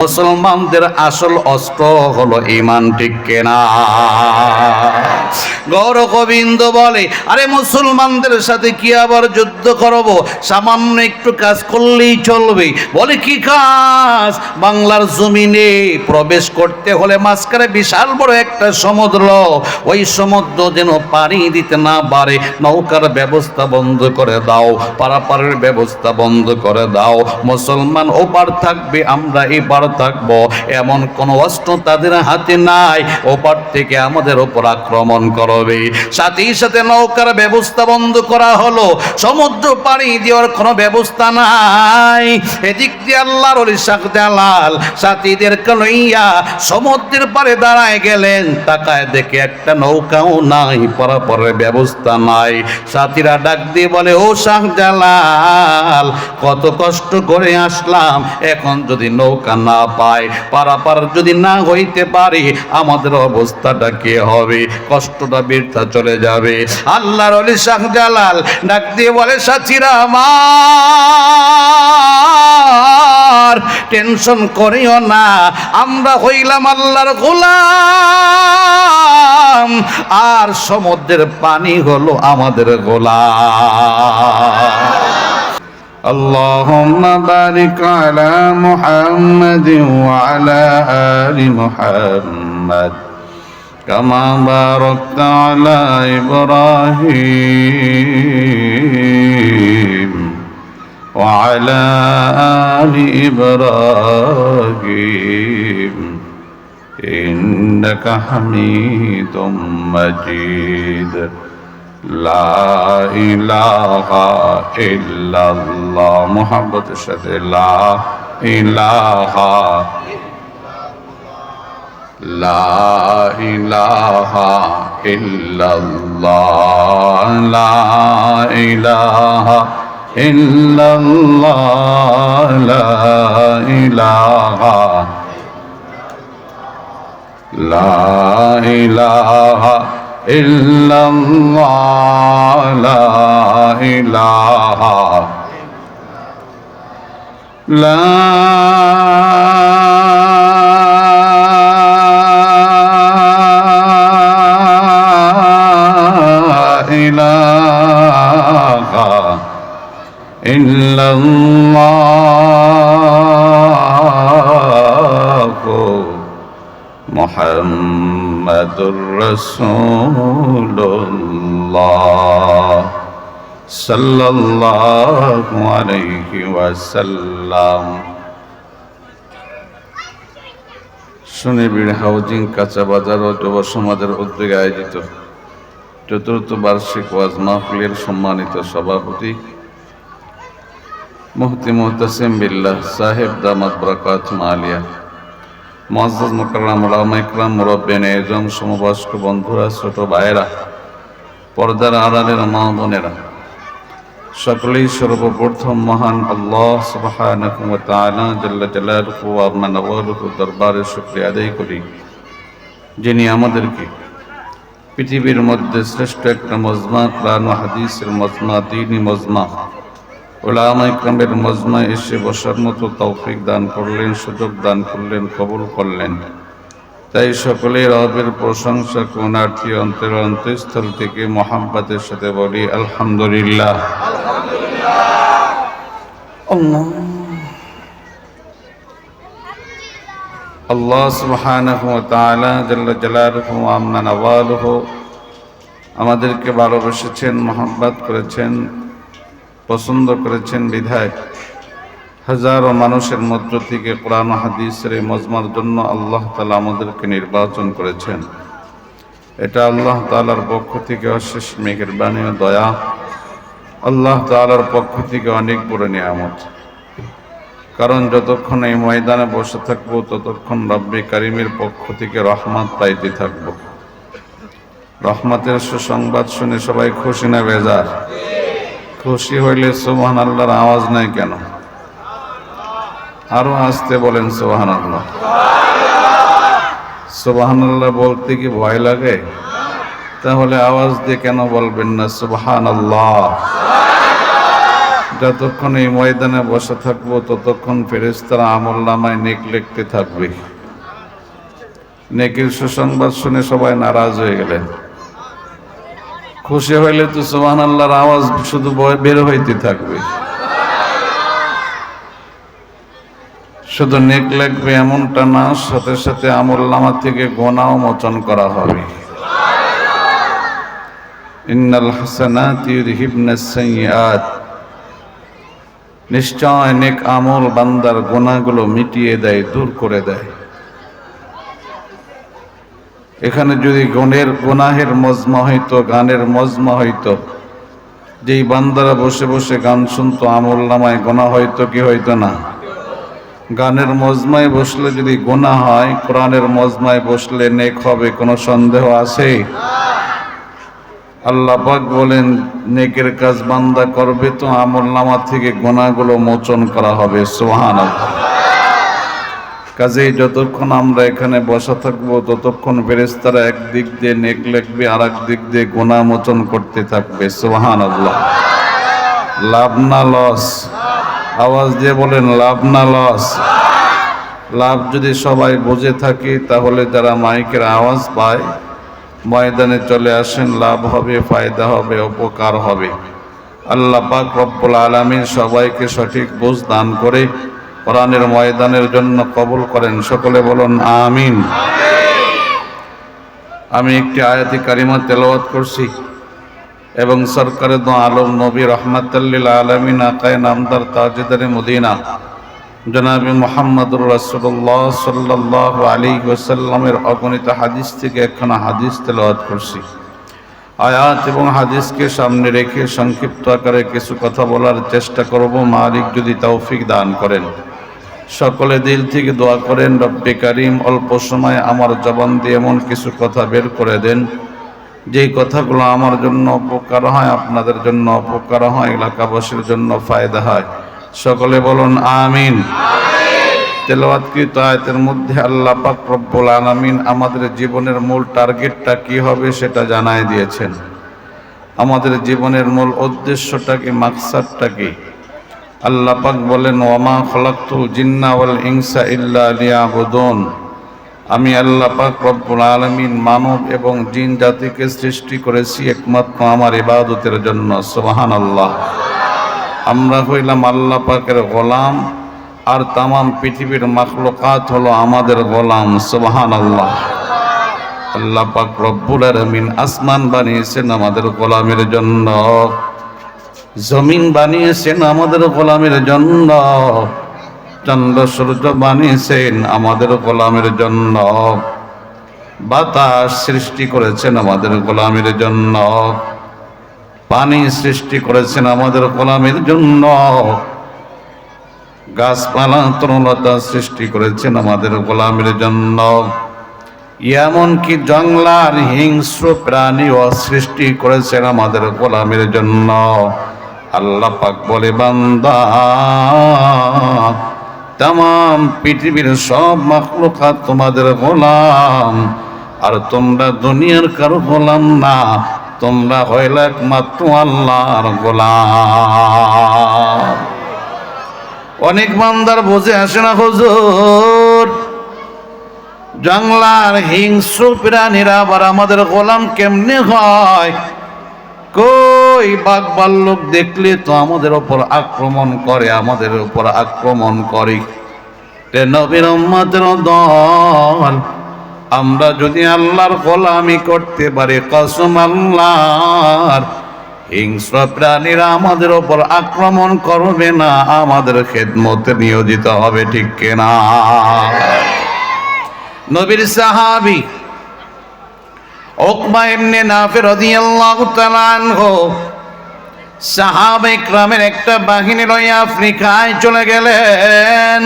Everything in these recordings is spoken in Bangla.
মুসলমানদের আসল অস্ত্র হলো ঈমান, ঠিক কিনা? গৌর গোবিন্দ বলে, আরে মুসলমানদের সাথে কি আবার যুদ্ধ করব? সামান্য একটু কাজ করলেই চলবে। বলে কি কাজ? বাংলার জমিনে প্রবেশ করতে হলে মাঝখানে বিশাল বড় একটা সমুদ্র, ওই সমুদ্র যেন পানি দিতে না পারে নৌকার ব্যবস্থা বন্ধ করে দাও, পারাপারের ব্যবস্থা বন্ধ করে দাও। মুসলমান ওপার থাকবে, আমরা এপার থাকবো, এমন কোন অস্ত্র তাদের হাতে নাই ওপার থেকে আমাদের ওপর আক্রমণ করবে। সাথে সাথে নৌকার ব্যবস্থা বন্ধ করা হলো, সমুদ্র পানি দেওয়ার কোনো ব্যবস্থা নাই। এদিক দিয়ে আল্লাহর ওলি শাহ জালাল সাথীদেরকে লইয়া সমুদ্রের পারে দাঁড়ায় গেলেন। তাকায় দেখে একটা নৌকাও নাই, পারাপারের ব্যবস্থা নাই। সাথীরা ডাক দিয়ে বলে, ও শাহ জালাল, কত কষ্ট করে আসলাম, এখন যদি নৌকা না পাই, পারাপার যদি না হইতে পারি, আমাদের অবস্থাটা কি হবে? কষ্টটা বৃথা চলে যাবে। আল্লাহর ওলি শাহ জালাল ডাক দিয়ে বলে, সাথীরা আমার, টেনশন করিও না, আমরা হইলাম আল্লাহর গোলাম, আর সমুদ্রের পানি হলো আমাদের গোলাম। اللهم بارك على محمد وعلى آل محمد كما باركت على إبراهيم وعلى آل إبراهيم إنك حميد مجيد لا إله إلا الله محمد الشهد لا إله لا إله إلا الله لا إله إلا الله لا إله لا إله إلا الله لا إله لا إله إلا الله মুহাম্মাদুর রাসূলুল্লাহ সাল্লাল্লাহু আলাইহি ওয়াসাল্লাম। সুনিবিড় হাউজিং কাঁচা বাজার ও যুব সমাজের উদ্যোগে আয়োজিত চতুর্থ বার্ষিক ওয়াজ মাহফিলের সম্মানিত সভাপতি মুফতি মুহতাসিম বিল্লাহ সাহেব দামাত বরকাতুহুম আলিয়া, মুআজ্জাজ মুকাররম উলামা ইকরাম, মুরব্বিয়ানে এজম, সমবয়স্ক বন্ধুরা, ছোট ভাইয়েরা, পর্দার আড়ালের মা বোনেরা, সকলেই সর্বপ্রথম মহান আল্লাহ সুবহানাহু ওয়া তাআলা জাল্লা জালালুহু ওয়া মানওয়ালুহু দরবারে শুকরিয়া আদায় করি, যিনি আমাদেরকে পৃথিবীর মধ্যে শ্রেষ্ঠ একটা মজমা, কোরআন ও হাদিসের মজমা, দ্বীনি মজমা, উলামা ইকরামের মজমায় এসে বসার মতো তৌফিক দান করলেন, সুযোগ দান করলেন, কবুল করলেন। তাই সকলেই রবের প্রশংসা কোনার্থী অন্তর অন্তঃস্থল থেকে মোহাব্বতের সাথে বলি আলহামদুলিল্লাহ। আল্লাহ সুবহানাহু ওয়া তাআলা জাল্লা জালালুহু ওয়া আম্মা নাওয়ালুহু আমাদেরকে ভালোবেসেছেন, মোহাব্বত করেছেন, পছন্দ করেছেন বিধায় হাজারো মানুষের মধ্য থেকে কোরআন ও হাদিসের এই মজমার জন্য আল্লাহ তাআলা আমাদেরকে নির্বাচন করেছেন। এটা আল্লাহ তাআলার পক্ষ থেকে অশেষ মেহেরবানি ও দয়া, আল্লাহ তাআলার পক্ষ থেকে অনেক বড় নিয়ামত। কারণ যতক্ষণ এই ময়দানে বসে থাকবো ততক্ষণ রব্বে কারিমের পক্ষ থেকে রহমত পাইতে থাকবো। রহমতের সুসংবাদ শুনে সবাই খুশি না বেজার? খুশি হইলে সুবহানাল্লাহর আওয়াজ নাই কেন? আরো আসতে বলেন সুবহানাল্লাহ। সুবহানাল্লাহ বলতে কি ভয় লাগে? তাহলে আওয়াজ দিয়ে কেন বলবেন না সুবহানাল্লাহ? যতক্ষণ এই ময়দানে বসে থাকবো ততক্ষণ ফেরেশতারা আমলনামায় নেক লিখতে থাকবে। নেকির সুসংবাদ শুনে সবাই নারাজ হয়ে গেলেন। খুশি হইলে তো সুবহানাল্লাহর আওয়াজ শুধু বের হইতে থাকবে। শুধু নেক লাগবে এমনটা না, সাথে সাথে আমলনামা থেকে গুনাহও মোচন করা হবে। ইন্নাল হাসানাতি ইউযহিবনাস সাইয়্যাত, নিশ্চয় নেক আমল বান্দার গুনাহগুলো মিটিয়ে দেয়, দূর করে দেয়। এখানে যদি গুনাহের মজমা হইতো, গানের মজমা হইতো, যেই বান্দারা বসে বসে গান শুনতো আমলনামায় গুনাহ হইতো কি হইতো না? গানের মজমায় বসলে যদি গুনাহ হয়, কোরআনের মজমায় বসলে নেক হবে, কোনো সন্দেহ আছে? আল্লাহ পাক বলেন নেকের কাজ বান্দা করবে তো আমলনামা থেকে গুনাহগুলো মোচন করা হবে। সুবহানাল্লাহ। কাজেই যতক্ষণ আমরা এখানে বসা থাকবো ততক্ষণ ফেরেশতারা একদিক দিয়ে নেক লিখবে, আর এক দিক দিয়ে গুনাহ মোচন করতে থাকবে। সুবহানাল্লাহ। লাভ না লস? আওয়াজ দিয়ে বলেন লাভ না লস? লাভ যদি সবাই বুঝে থাকি তাহলে যারা মাইকের আওয়াজ পায় ময়দানে চলে আসেন, লাভ হবে, ফায়দা হবে, উপকার হবে। আল্লাহ পাক রব্বুল আলামিন সবাইকে সঠিক বুঝ দান করে কোরআনের ময়দানের জন্য কবুল করেন। সকলে বলুন আমিন। আমি একটি আয়াতি কারিমা তেলাওয়াত করছি এবং সরকারে দো আলম নবী রহমাতুল লিল আলামিন আকায়ে নামদার তাজদারে মদিনা জনাবে মুহাম্মদুর রাসূলুল্লাহ সাল্লাল্লাহু আলাইহি ওয়াসাল্লামের অগণিত হাদিস থেকে একখানা হাদিস তেলাওয়াত করছি। আয়াত এবং হাদিসকে সামনে রেখে সংক্ষিপ্ত আকারে কিছু কথা বলার চেষ্টা করব, মালিক যদি তৌফিক দান করেন। সকলে দিল থেকে দোয়া করেন, রব্বে কারীম অল্প সময় আমার জবান দিয়ে এমন কিছু কথা বের করে দেন যেই কথাগুলো আমার জন্য উপকার হয়, আপনাদের জন্য উপকার হয়, এলাকাবাসীর জন্য ফায়দা হয়। সকলে বলুন আমিন। তেলাওয়াতকৃত আয়াতের মধ্যে আল্লাহ পাক রব্বুল আলামিন আমাদের জীবনের মূল টার্গেটটা কি হবে সেটা জানাই দিয়েছেন। আমাদের জীবনের মূল উদ্দেশ্যটা কি, মাকসাদটা কি? আল্লাহ পাক বলেন ওয়ামা খালাকতুল জিন্না ওয়াল ইনসা ইল্লা লিয়াবুদুন, আমি আল্লাহ পাক রব্বুল আলামিন মানব এবং জিন জাতিকে সৃষ্টি করেছি একমাত্র আমার ইবাদতের জন্য। সুবহানাল্লাহ। আমরা হইলাম আল্লাহ পাকের গোলাম, আর তামাম পৃথিবীর মাখলুকাত হলো আমাদের গোলাম। সুবহানাল্লাহ। আল্লাহ পাক রব্বুল আলামিন আসমান বানিয়েছেন আমাদের গোলামের জন্য, জমিন বানিয়েছেন আমাদের গোলামের জন্য, চন্দ্র সূর্য বানিয়েছেন আমাদের গোলামের জন্য, বাতাস সৃষ্টি করেছেন আমাদের গোলামের জন্য, পানি সৃষ্টি করেছেন আমাদের গোলামের জন্য, গাছপালা তরুলতা সৃষ্টি করেছেন আমাদের গোলামের জন্য, এমনকি জঙ্গলার হিংস্র প্রাণীও সৃষ্টি করেছেন আমাদের গোলামের জন্য। আল্লাহ পাক বলে বান্দা তামাম পৃথিবীর সব মাখলুকাত তোমাদের গোলাম, আর তোমরা দুনিয়ার কারো গোলাম না, তোমরা হইলে একমাত্র আল্লাহর গোলাম। অনেক বান্দার বোঝে আসে না, হুজুর জঙ্গলার হিংস্র প্রাণীরা আবার আমাদের গোলাম কেমনে হয়? কই বাঘ ভাল্লুক দেখলে তো আমাদের উপর আক্রমণ করে, আমাদের উপর আক্রমণ করে। নবীর উম্মতের দল, আমরা যদি আল্লাহর গোলামি করতে পারি, কসম আল্লাহর, হিংস্র প্রাণীরা আমাদের উপর আক্রমণ করবে না, আমাদের খেদমতে নিয়োজিত হবে। ঠিক কিনা? নবীর সাহাবী উকবা ইবনে নাফি রাদিয়াল্লাহু তাআলা আনহু সাহাবায়ে কেরামের একটা বাহিনী লইয়া আফ্রিকায় চলে গেলেন।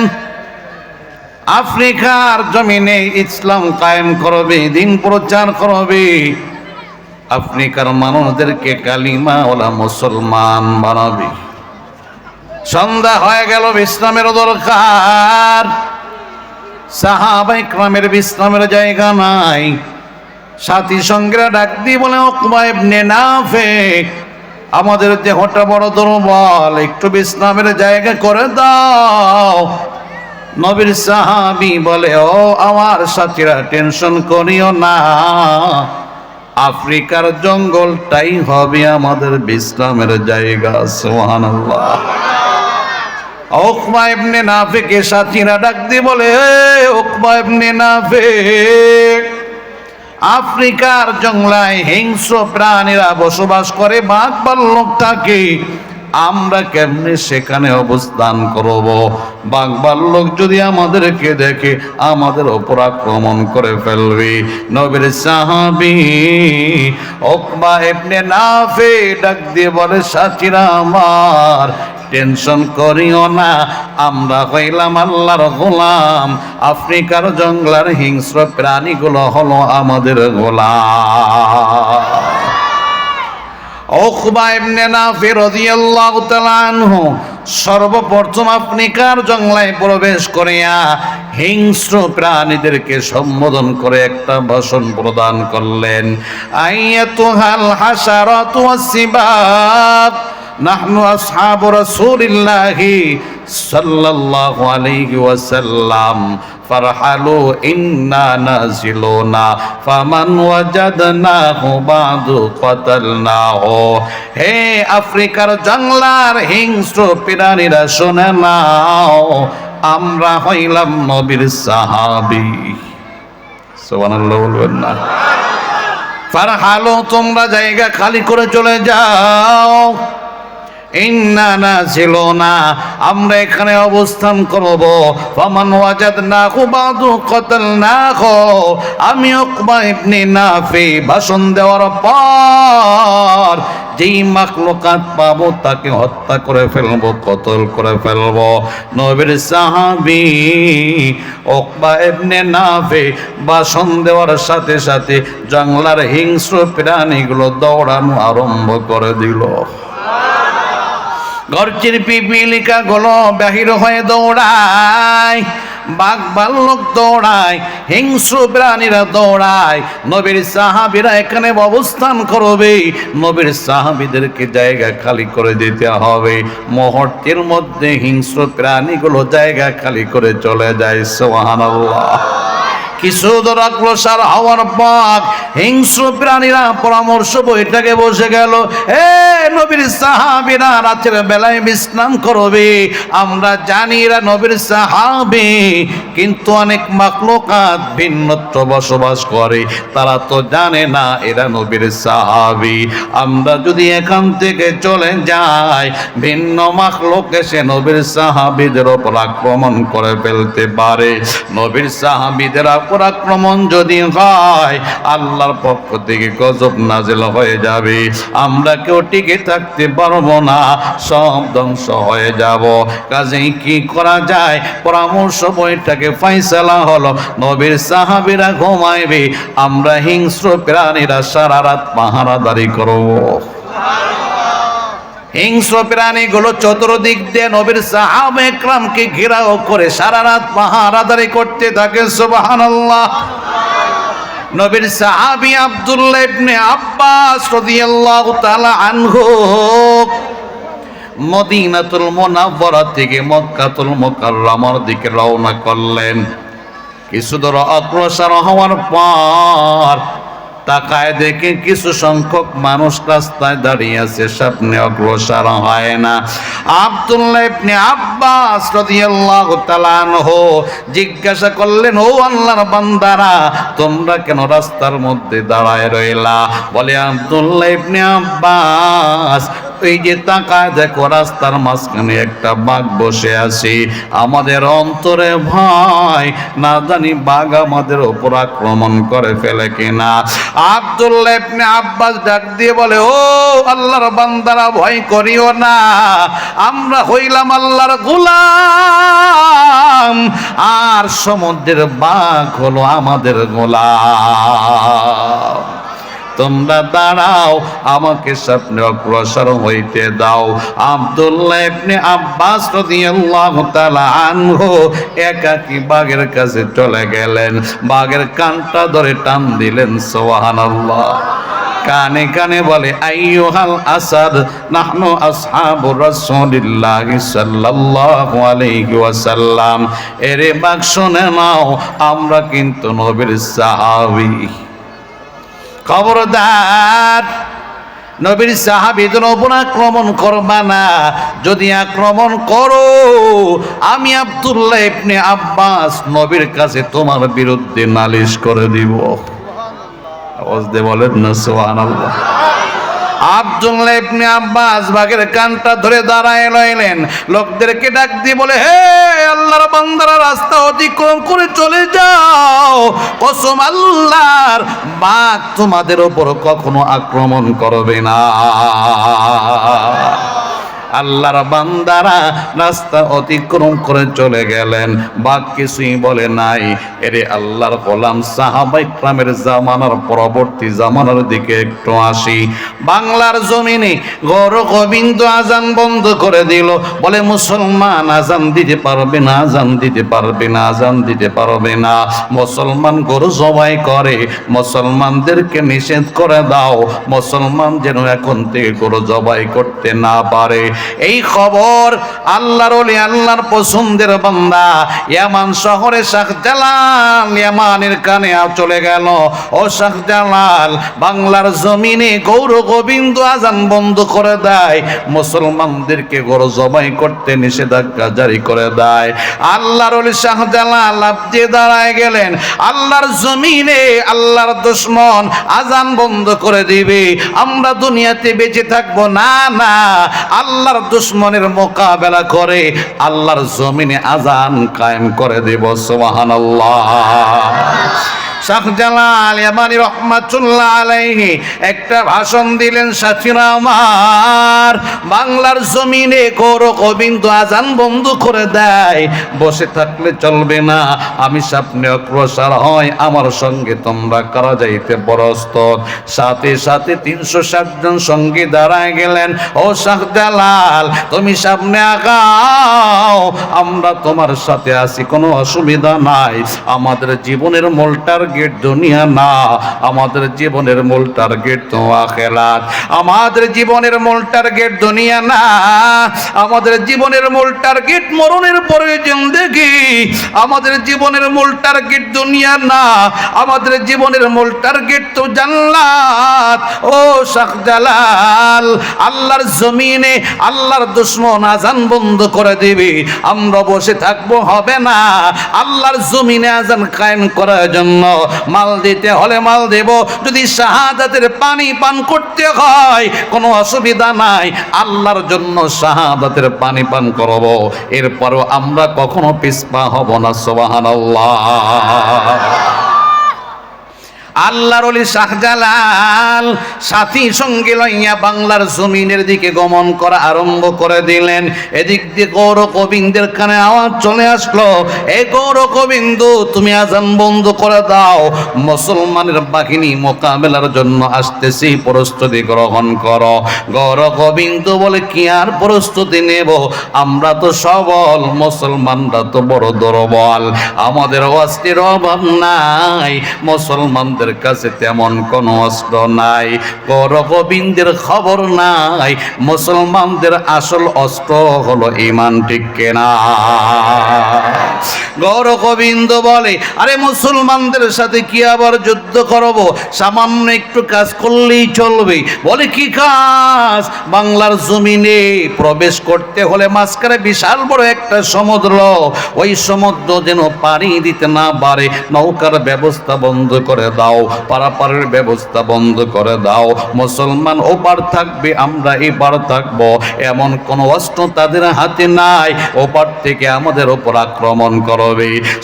আফ্রিকার জমিনে ইসলাম কায়েম করবে, দিন প্রচার করবে, আফ্রিকার মানুষদেরকে কালিমা ওলা মুসলমান বানাবে। সন্ধ্যা হয়ে গেল, বিশ্রামের দরকার। সাহাবায়ে কেরামের বিশ্রামের জায়গা নাই। সাথী সঙ্গীরা ডাক দিয়ে বলে উকবা ইবনে নাফি, আমাদের দেহটা বড় দুর্বল, একটু বিশ্রামের জায়গা করে দাও। নবীর সাহাবী বলে, ও আমার সাথীরা, টেনশন করিও না, আফ্রিকার জঙ্গলটাই হবে আমাদের বিশ্রামের জায়গা। সুবহানাল্লাহ। উকবা ইবনে নাফিকে সাথীরা ডাক দিয়ে বলে, উকবা ইবনে নাফিক, আফ্রিকার জঙ্গলায় হিংস্র প্রাণীরা বসবাস করে, বাঘ ভাল্লুক থাকে, আমরা কেমনে সেখানে অবস্থান করব? বাঘ ভাল্লুক যদি আমাদেরকে দেখে আমাদের উপর আক্রমণ করে ফেলবে। নবীর সাহাবী উকবা ইবনে নাফিক ডাক দিয়ে বলে, সাথীরা আমার, টেনশন করিও না, আমরা হইলাম আল্লাহর গোলাম, আফ্রিকার জঙ্গলার হিংস্র প্রাণীগুলো হলো আমাদের গোলাম। উকবা ইবনে নাফিক রাদিয়াল্লাহু তাআলা আনহু সর্বপ্রথম আফ্রিকার জঙ্গলায় প্রবেশ করিয়া হিংস্র প্রাণীদেরকে সম্বোধন করে একটা ভাষণ প্রদান করলেন। আইয়াতুহাল হাশারাতু ওয়াসসিবাব নাহনু আসহাবু রাসূলিল্লাহি সাল্লাল্লাহু আলাইহি ওয়াসাল্লাম ফারহালু ইন্না নাজিলুনা ফামান ওয়াজাদনাহু বাদু কাতালনাহু। হে আফ্রিকার জঙ্গলার হিংস্র প্রাণীরা, শুনে নাও, আমরা হইলাম নবীর সাহাবী। সুবহানাল্লাহ বলবেন না? ফারহালু, তোমরা জায়গা খালি করে চলে যাও। ইন্না নাজিলুনা, আমরা এখানে অবস্থান করব। ফামান ওয়াজাদনাহু বাদু কাতালনাহু, আমি উকবা ইবনে নাফিক ভাষণ দেওয়ার পর যেই মাখলুকাত পাবো তাকে হত্যা করে ফেলবো, কতল করে ফেলবো। নবীর সাহাবী উকবা ইবনে নাফিক ভাষণ দেওয়ার সাথে সাথে জঙ্গলার হিংস্র প্রাণীগুলো দৌড়ানো আরম্ভ করে দিল। ঘরচির পিপিলিকা গুলো বাহির হয়ে দৌড়ায়, বাঘ ভাল্লুক দৌড়ায়, হিংস্র প্রাণীরা দৌড়ায়। নবীর সাহাবীরা এখানে অবস্থান করবে, নবীর সাহাবীদেরকে জায়গা খালি করে দিতে হবে। মুহূর্তের মধ্যে হিংস্র প্রাণীগুলো জায়গা খালি করে চলে যায়। সুবহানাল্লাহ। কিছু দূর অগ্রসর হওয়ার পর হিংস্র প্রাণীরা পরামর্শ বৈঠকে বসে গেল। এ নবীর সাহাবীরা রাতের বেলায় বিশ্রাম করবে, আমরা জানি এরা নবীর সাহাবী, কিন্তু অনেক মাখলুকাত ভিন্নত্র বসবাস করে, তারা তো জানে না এরা নবীর সাহাবী। আমরা যদি এখান থেকে চলে যাই, ভিন্ন মাখলুক এসে নবীর সাহাবীদের উপর আক্রমণ করে ফেলতে পারে। নবীর সাহাবীদের উপর আক্রমণ যদি হয়, আল্লাহর পক্ষ থেকে গজব নাজিল হয়ে যাবে, আমরা কেউ টিকে থাকতে পারবো না, সব ধ্বংস হয়ে যাব। কাজেই কি করা যায়? পরামর্শ বৈঠকে ফয়সালা হলো, নবীর সাহাবীরা ঘুমাইবে, আমরা হিংস্র প্রাণীরা সারা রাত পাহারাদারি করব। হিংস্র প্রাণীগুলো চতুর্দিক দিয়ে নবীর সাহাবা একরামকে ঘেরাও করে সারা রাত পাহারাদারি করতে থাকে। সুবহানাল্লাহ। নবীর সাহাবী আব্দুল্লাহ ইবনে আব্বাস রাদিয়াল্লাহু তাআলা আনহু মদিনাতুল মুনাওয়ারা থেকে মক্কাতুল মুকাররমার দিকে রওনা করলেন। কিছু দূর অগ্রসর হওয়ার পর তাকায় দেখে কিছু সংখ্যক মানুষ রাস্তায় দাঁড়িয়ে আছে, সামনে অগ্রসর হয় না। আব্দুল্লাহ ইবনে আব্বাস রাদিয়াল্লাহু তাআলা আনহু জিজ্ঞাসা করলেন, ও আল্লাহর বান্দারা, তোমরা কেন রাস্তার মধ্যে দাঁড়ায় রইলা? বলে আব্দুল্লাহ ইবনে আব্বাস, এই যে তাকায় দেখো রাস্তার মাঝখানে একটা বাঘ বসে আছে, আমাদের অন্তরে ভয়, না জানি বাঘ আমাদের উপর আক্রমণ করে ফেলে কিনা। আব্দুল্লাহ ইবনে আব্বাস ডাক দিয়ে বলে, ও আল্লাহর বান্দারা, ভয় করিও না, আমরা হইলাম আল্লাহর গোলাম, আর সমুদ্রের বাঘ হলো আমাদের গোলাম। তোমরা দাঁড়াও, আমাকে সামনে অগ্রসর হইতে দাও। আব্দুল্লাহ ইবনে আব্বাস রাদিয়াল্লাহু তাআলা আনহু একাকী বাঘের কাছে চলে গেলেন, বাঘের কানটা ধরে টান দিলেন। সুবহানাল্লাহ। কানে কানে বলে আইয়ুহাল আসাদ নাহনু আসহাবু রাসূলিল্লাহ সাল্লাল্লাহু আলাইহি ওয়াসাল্লাম, এরে বাক শুনে নাও, আমরা কিন্তু নবীর সাহাবী। খবরদার, নবীর সাহাবীদের উপর আক্রমণ করবা না। যদি আক্রমণ করো, আমি আব্দুল্লাহ ইবনে আব্বাস নবীর কাছে তোমার বিরুদ্ধে নালিশ করে দিব। আওয়াজ দিয়ে বলেন না সুবহানাল্লাহ। আব্দুল্লাহ ইবনে আব্বাস বাগের কানটা ধরে দাঁড়ায় রইলেন, লোকদেরকে ডাক দিয়ে বলে, হে আল্লাহর বান্দারা, রাস্তা অতিক্রম করে চলে যাও। কসম আল্লাহর, বাঘ তোমাদের উপর কখনো আক্রমণ করবে না। আল্লাহর বান্দারা রাস্তা অতিক্রম করে চলে গেলেন, বাঘ কিছুই বলে নাই। এরে আল্লাহর গোলাম, সাহাবায়ে কেরামের জামানার পরবর্তী জামানার দিকে একটু আসি। বাংলার জমিনে গৌর গোবিন্দ আজান বন্ধ করে দিল, বলে মুসলমান আজান দিতে পারবে না, আজান দিতে পারবে না, আজান দিতে পারবে না। মুসলমান গরু জবাই করে, মুসলমানদেরকে নিষেধ করে দাও, মুসলমান যেন এখন থেকে গরু জবাই করতে না পারে। এই খবর আল্লাহর ওলি, আল্লাহর পছন্দের বান্দা ইয়ামান শহরে শাহজালাল ইয়ামানের কানে চলে গেল। ও শাহজালাল, বাংলার জমিনে গৌর গোবিন্দ আজান বন্ধ করে দেয়, মুসলমানদেরকে গরু জবাই করতে নিষেধাজ্ঞা জারি করে দেয়। আল্লাহর ওলি শাহজালাল আপনি দাঁড়ায় গেলেন, আল্লাহর জমিনে আল্লাহর দুশমন আজান বন্ধ করে দিবে, আমরা দুনিয়াতে বেঁচে থাকবো না। না, আল্লাহর দুশমনের মোকাবেলা করে আল্লাহর জমিনে আজান কায়েম করে দেব। সুবহানাল্লাহ। শাহজালাল ইয়ামানি রহমাতুল্লাহ আলাইহি একটা ভাষণ দিলেন, সাথীরা আমার, বাংলার জমিনে গৌর গোবিন্দ আজান বন্ধ করে দেয়, বসে থাকলে চলবে না। আমি সামনে অগ্রসর হয়, আমার সঙ্গে তোমরা কারা যাইতে প্রস্তুত? সাথে সাথে 360 জন সঙ্গী দাঁড়ায় গেলেন। ও শাহজালাল, তুমি সামনে আগাও, আমরা তোমার সাথে আছি, কোনো অসুবিধা নাই। আমাদের জীবনের মূল টার্গেট দুনিয়া না, আমাদের জীবনের মূল টার্গেট তো আখিরাত। আমাদের জীবনের মূল টার্গেট দুনিয়া না, আমাদের জীবনের মূল টার্গেট মরণের পরে জিন্দেগি। আমাদের জীবনের মূল টার্গেট দুনিয়া না, আমাদের জীবনের মূল টার্গেট তো জান্নাত। ও শাহজালাল, আল্লাহর জমিনে আল্লাহর দুশমন আজান বন্ধ করে দিবি, আমরা বসে থাকবো হবে না। আল্লাহর জমিনে আজান কায়েম করার জন্য মাল দিতে হলে মাল দেব, যদি শাহাদাতের পানি পান করতে হয় কোনো অসুবিধা নাই, আল্লাহর জন্য শাহাদাতের পানি পান করব, এরপরও আমরা কখনো পিছপা হব না। সুবহানাল্লাহ। আল্লাহর ওলি শাহজালাল সাথী সঙ্গে লইয়া বাংলার জমিনের দিকে গমন করা আরম্ভ করে দিলেন। এদিক দিয়ে গৌর গোবিন্দের কানে আওয়াজ চলে আসলো, এই গৌর গোবিন্দ, তুমি আজান বন্ধ করে দাও, মুসলমানের বাহিনী মোকাবেলার জন্য আসতেছি, প্রস্তুতি গ্রহণ করো। গৌর গোবিন্দ বলে, কি আর প্রস্তুতি নেব, আমরা তো সবল, মুসলমানরা তো বড় দুর্বল, আমাদের অস্ত্রের অভাব নাই, মুসলমানদের কাছে তেমন কোন অস্ত্র নাই, গৌর গোবিন্দের খবর নাই, মুসলমানদের আসল অস্ত্র হলো ঈমান, ঠিক কিনা? গৌর গোবিন্দ বলে, আরে মুসলমানদের সাথে কি আবার যুদ্ধ করব, সামান্য একটু কাজ করলেই চলবে। বলে, কি কাজ? বাংলার জমিনে প্রবেশ করতে হলে মাঝখানে বিশাল বড় একটা সমুদ্র, ওই সমুদ্র যেন পানি দিতে না পারে, নৌকার ব্যবস্থা বন্ধ করে দাও, পারাপারের ব্যবস্থা বন্ধ করে দাও। মুসলমান ওপার থাকবে, আমরা এপার থাকবো, এমন কোন অস্ত্র তাদের হাতে নাই ওপার থেকে আমাদের ওপর আক্রমণ করবে।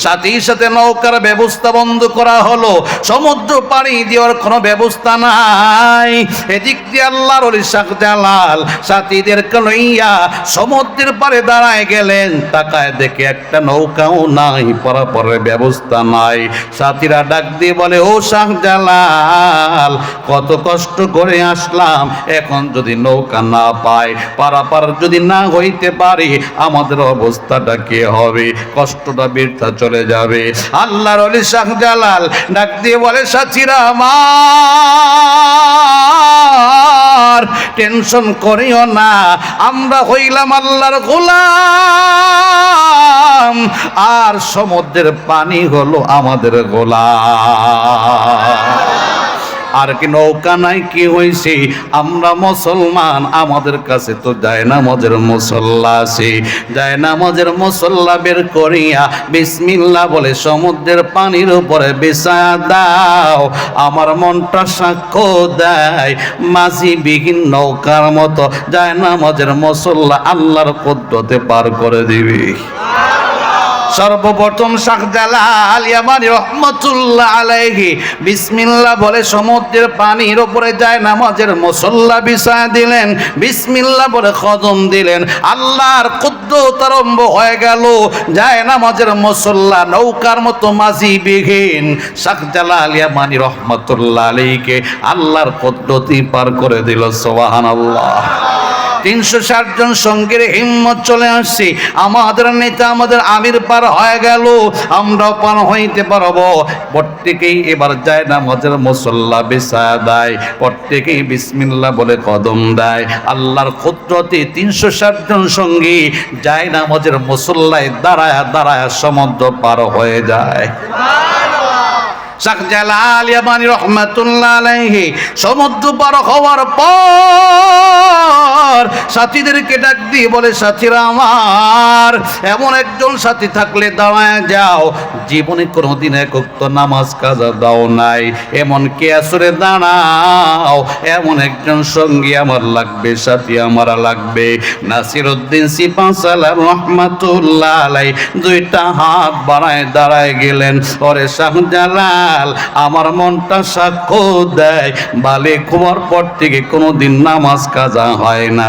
সাথে সাথে নৌকার ব্যবস্থা বন্ধ করা হলো, সমুদ্র পাড়ি দেওয়ার কোনো ব্যবস্থা নাই। এদিক দিয়ে আল্লাহর ওলি শাহজালাল সাথীদেরকে লইয়া সমুদ্রের পাড়ে দাঁড়ায় গেলেন, তাকায় দেখে একটা নৌকাও নাই, পারাপারের ব্যবস্থা নাই। সাথীরা ডাক দিয়ে বলে, ও শাহজালাল, কত কষ্ট করে আসলাম, এখন যদি নৌকা না পাই, পারাপার যদি না হইতে পারি, আমাদের অবস্থাটা কি হবে? কষ্টটা বৃথা চলে যাবে। আল্লাহর ওলি শাহজালাল ডাক দিয়ে বলে, সাথীরা আমার, টেনশন করিও না, আমরা হইলাম আল্লাহর গোলাম, আর সমুদ্রের পানি হলো আমাদের গোলাম। আর কি নৌকা নাই কি হইছে, আমরা মুসলমান, আমাদের কাছে তো জায়নামাজের মুসল্লা আছে। জায়নামাজের মুসল্লা বের করিয়া বিসমিল্লাহ বলে সমুদ্রের পানির উপরে বিছায়া দাও। আমার মনটা সাক্ষ্য দেয়, মাঝি বিহীন নৌকার মতো জায়নামাজের মুসল্লা আল্লাহর কুদরতে পার করে দিবি। সর্বপ্রথম শাহজালাল ইয়ামানি রহমাতুল্লাহ আলাইহি বিসমিল্লাহ বলে সমুদ্রের পানির উপরে যায় নামাজের মুসল্লা বিছায়া দিলেন, বিসমিল্লাহ বলে কদম দিলেন, আল্লাহর কুদরত আরম্ভ হয়ে গেল। যায় নামাজের মুসল্লা নৌকার মতো মাঝি বিহীন শাহজালাল ইয়ামানি রহমাতুল্লাহ আলাইহিকে আল্লাহর কুদরতি পার করে দিল। সুবহানাল্লাহ। 360 জন সঙ্গীর হিম্মত চলে আসছে, আমাদের নেতা আমাদের আমির পার হয়ে গেল, আমরাও পার হইতে পারবো। প্রত্যেকেই এবার যায় নামাজের মুসল্লা বিছায়া দেয়, প্রত্যেকেই বিসমিল্লাহ বলে কদম দেয়। আল্লাহর কুদরতে 360 জন সঙ্গী যায় নামাজের মুসল্লায় দাঁড়ায় দাঁড়ায় সমুদ্র পার হয়ে যায়। শাহজালাল ইয়ামানি রহমাতুল্লাহ আলাইহি সমুদ্র পার হওয়ার পর সাথীদেরকে ডাক দিয়ে বলে, সাথীরা আমার, এমন একজন সাথী থাকলে দাঁড়ায় যাও, জীবনে কোনোদিন এক ওয়াক্ত নামাজ কাজা দাও নাই, এমন কে আসরে দাঁড়াও, এমন একজন সঙ্গী আমার লাগবে, সাথী আমার লাগবে। নাসিরউদ্দিন সিপাহসালার রহমাতুল্লাহ আলাইহি দুইটা হাত বাড়ায় দাঁড়ায় গেলেন, ওরে শাহজালাল, আমার মনটা সাক্ষ্য দেয়, বালিক হওয়ার পর থেকে কোনোদিন নামাজ কাজা হয় নাই।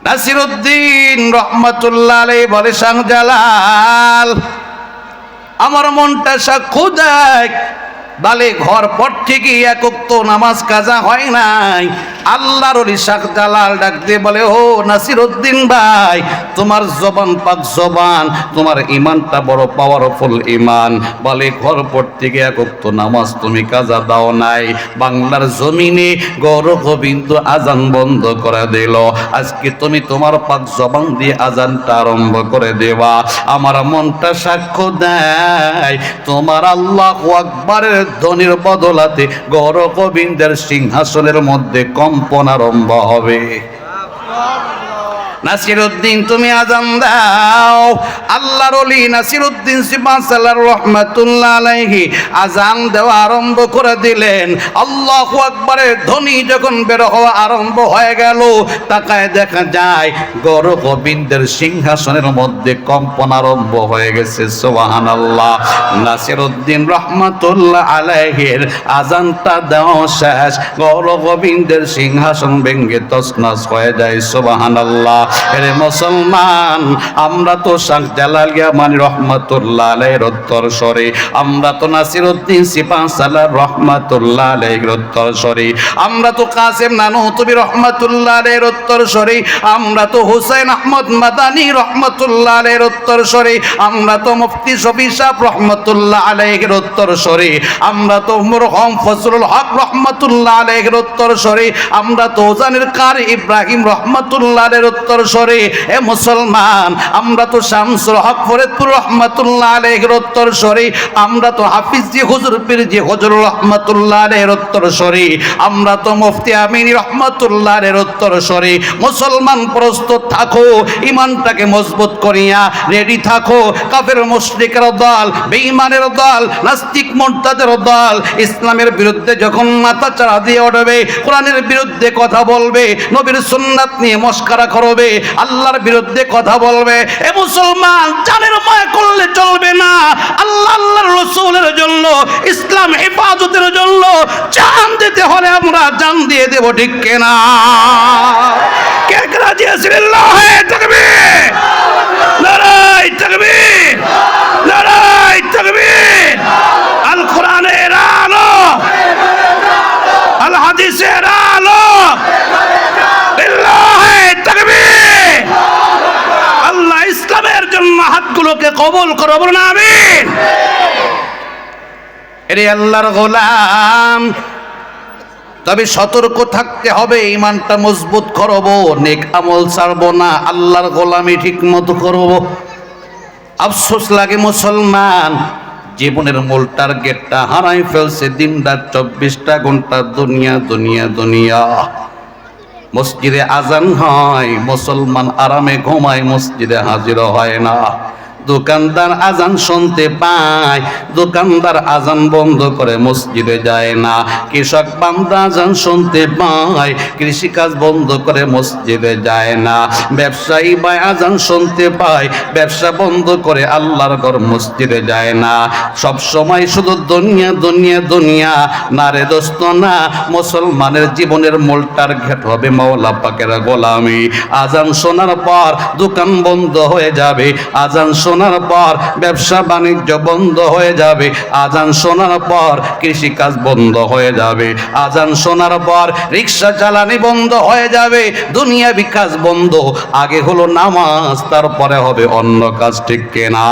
নাসিরউদ্দিন রহমাতুল্লাহ আলাইহি বলে, শাহজালাল, আমার মনটা সাক্ষ্য দেয়, বালে ঘর পর থেকে এক ওয়াক্ত নামাজ কাজা হয় নাই। আল্লাহর ওলি শাহজালাল ডাক দিয়ে বলে, ও নাসিরউদ্দিন ভাই, তোমার জবান পাক জবান, তোমার ইমানটা বড় পাওয়ারফুল ইমান, বলে ঘর পর থেকে এক ওয়াক্ত নামাজ তুমি কাজা দাও নাই। বাংলার জমিনে গৌর গোবিন্দ আজান বন্ধ করে দিল, আজকে তুমি তোমার পাক জবান দিয়ে আজানটা আরম্ভ করে দেবা। আমার মনটা সাক্ষ্য দেয়, তোমার আল্লাহু আকবারের ধ্বনির বদলাতে গৌর গোবিন্দের সিংহাসনের মধ্যে কম্পন আরম্ভ হবে। নাসিরউদ্দিন তুমি আজান দাও। আল্লাহর ওলি নাসিরউদ্দিন সিপাহসালার রহমাতুল্লাহ আলাইহি আজান দেওয়া আরম্ভ করে দিলেন। আল্লাহু আকবারের ধ্বনি যখন বের হওয়া আরম্ভ হয়ে গেল, তাকায় দেখা যায় গৌর গোবিন্দের সিংহাসনের মধ্যে কম্পন আরম্ভ হয়ে গেছে। সুবহানাল্লাহ। নাসিরউদ্দিন রহমাতুল্লাহ আলাইহির আজানটা দেওয়া শেষ, গৌর গোবিন্দের সিংহাসন ভেঙে তছনছ হয়ে যায়। সুবহানাল্লাহ। এরে মুসলমান, আমরা তো শাহজালাল ইয়ামানি রহমাতুল্লাহ আলাইহির উত্তরসূরি, আমরা তো নাসিরউদ্দিন সিপাহসালার রহমাতুল্লাহ আলাইহির উত্তরসূরি, আমরা তো কাসেম নানুতুবি রহমাতুল্লাহ আলাইহির উত্তরসূরি, আমরা তো হুসাইন আহমদ মাদানী রহমাতুল্লাহ আলাইহির উত্তরসূরি, আমরা তো মুফতি শফি সাহেব রহমাতুল্লাহ আলাইহির উত্তরসূরি, আমরা তো মরহুম ফজলুল হক রহমাতুল্লাহ আলাইহির উত্তরসূরি, আমরা তো ওজানের কারি ইব্রাহিম রহমাতুল্লাহ আলাইহির উত্তরসূরি। এ মুসলমান, আমরা তো শামসুল হক ফরিদপুর রহমাতুল্লাহ আলাইহির উত্তরসূরি, আমরা তো হাফিজ জি হুজুর পীর জি হুজুর রহমাতুল্লাহ আলাইহির উত্তরসূরি, আমরা তো মুফতি আমিন রহমাতুল্লাহ আলাইহির উত্তরসূরি। মুসলমান প্রস্তুত থাকো, ইমানটাকে মজবুত করিয়া রেডি থাকো। কাফের মুশরিকের দল, বেঈমানের দল, নাস্তিক মুরতাদের দল ইসলামের বিরুদ্ধে যখন মাথা চাড়া দিয়ে উঠবে, কোরআনের বিরুদ্ধে কথা বলবে, নবীর সুন্নাত নিয়ে মস্করা করবে, আল্লাহর বিরুদ্ধে কথা বলবে, এ মুসলমান জানের মায়া করলে চলবে না। আল্লাহ আল্লাহর রাসূলের জন্য, ইসলাম হেফাজতের জন্য জান দিতে হলে আমরা জান দিয়ে দেব, ঠিক কিনা? কে কে রাজি আছেন? আল্লাহু তাকবীর, নারায়ে তাকবীর, নারায়ে তাকবীর। আল কোরআনের আলো, আল হাদিসের আলো, আল্লাহ ইসলামের জন্য হাতগুলোকে কবুল করো, বলুন আমিন। এরে আল্লাহর গোলাম, তবে সতর্ক থাকতে হবে, ঈমানটা মজবুত করব, নেক আমল ছাড়বো না, আল্লাহর গোলামি ঠিক মতো করব। আফসোস লাগে মুসলমান জীবনের মূল টার্গেটটা হারাই ফেলছে। দিন রাত 24টা ঘন্টা দুনিয়া দুনিয়া দুনিয়া। মসজিদে আজান হয়, মুসলমান আরামে ঘুমায়, মসজিদে হাজির হয় না। দোকানদার আজান শুনতে পায়, দোকানদার আজান বন্ধ করে মসজিদে যায় না। কৃষক বান্দা আজান শুনতে পায়, কৃষিকাজ বন্ধ করে মসজিদে যায় না। ব্যবসায়ী ভাই আজান শুনতে পায়, ব্যবসা বন্ধ করে আল্লাহর ঘর মসজিদে যায় না। সব সময় শুধু দুনিয়া দুনিয়া দুনিয়া। না রে দোস্ত না, মুসলমানের জীবনের মূল টার্গেট হবে মাওলা পাকের গোলামি। আজান শোনার পর দোকান বন্ধ হয়ে যাবে, আজান শোনার পর ব্যবসা বাণিজ্য বন্ধ হয়ে যাবে, আজান শোনার পর কৃষিকাজ বন্ধ হয়ে যাবে, আজান শোনার পর রিক্সা চালানি বন্ধ হয়ে যাবে, দুনিয়াবি কাজ বন্ধ। আগে হলো নামাজ, তারপরে হবে অন্য কাজ, ঠিক কিনা?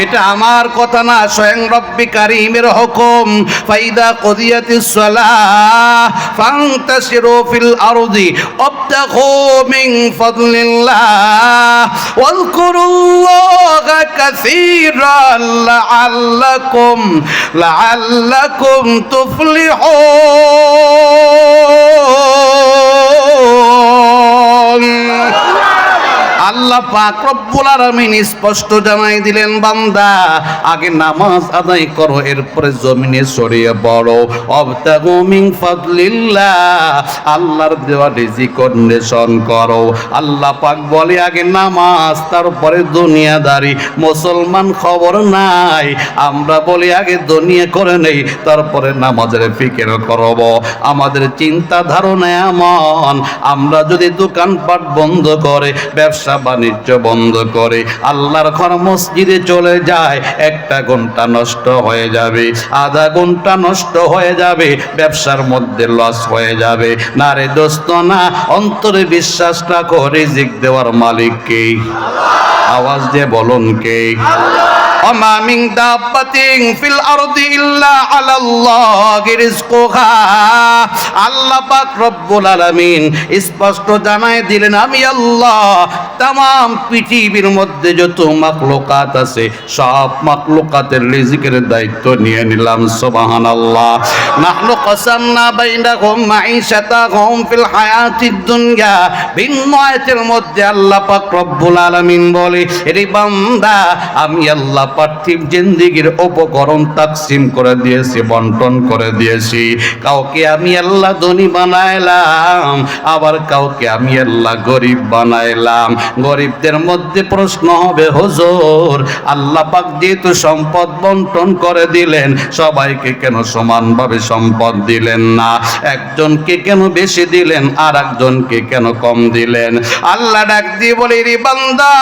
এটা আমার কথা না, স্বয়ং রব্বি কারীমের হুকুম। ফাইদা কুদিয়াতিস সালাহ ফান্তাশিরু ফিল আরদি ওয়াবতাগু মিন ফাদলিল্লাহ ওয়াযকুরুল্লাহা কাসীরান লাআল্লাকুম তুফলিহুন। আল্লাহ পাক রব্বুল আলামিন স্পষ্ট জানাই দিলেন, বান্দা আগে নামাজ আদায় করো, এরপরে জমিনে ছড়িয়ে পড়ো। অবতাগু মিন ফাদলিল্লাহ, আল্লাহর দেওয়া রিজিক অন্বেষণ করো। আল্লাহ পাক বলে আগে নামাজ, তারপরে দুনিয়াদারি। মুসলমান খবর নাই, আমরা বলি আগে দুনিয়া করে নেই, তারপরে নামাজের ফিকির করব। আমাদের চিন্তা ধারণা এমন, আমরা যদি দোকানপাট বন্ধ করে, ব্যবসা বাণিজ্য বন্ধ করে আল্লাহর ঘর মসজিদে চলে যায়, 1 ঘন্টা নষ্ট হয়ে যাবে, আধা ঘন্টা নষ্ট হয়ে যাবে, ব্যবসার মধ্যে লস হয়ে যাবে। না রে দোস্ত না, অন্তরে বিশ্বাস রাখো, রিজিক দেওয়ার মালিক কে? আওয়াজ দিয়ে বলুন কে? ওমা মিন দাব্বাতিন ফিল আরদি ইল্লা আলাল্লাহি রিজকুহা। আল্লাহ পাক রব্বুল আলামিন স্পষ্ট জানায় দিলেন, আমি আল্লাহ তামাম পৃথিবীর মধ্যে যত মাখলুকাত আছে, সব মাখলুকাতের রিজিকের দায়িত্ব নিয়ে নিলাম। সুবহানাল্লাহ। নাহনু কাসামনা বাইনাহুম মাঈশাতাহুম ফিল হায়াতিদ দুনিয়া। ভিন্ন আয়াতের মধ্যে আল্লাহ পাক রব্বুল আলামিন বলে, এরে বান্দা আমি আল্লাহ পার্থিব জিন্দেগির উপকরণ তাকসিম করে দিয়েছি, বন্টন করে দিয়েছি। কাউকে আমি আল্লাহ ধনী বানাইলাম, আবার কাউকে আমি আল্লাহ গরিব বানাইলাম। গরিবদের মধ্যে প্রশ্ন হবে, হুজুর আল্লাহ পাক যেহেতু সম্পদ বন্টন করে দিলেন, সবাইকে কেন সমানভাবে সম্পদ দিলেন না? একজনকে কেন বেশি দিলেন, আর একজনকে কেন কম দিলেন? আল্লাহ ডাক দিয়ে বলে, রে বান্দা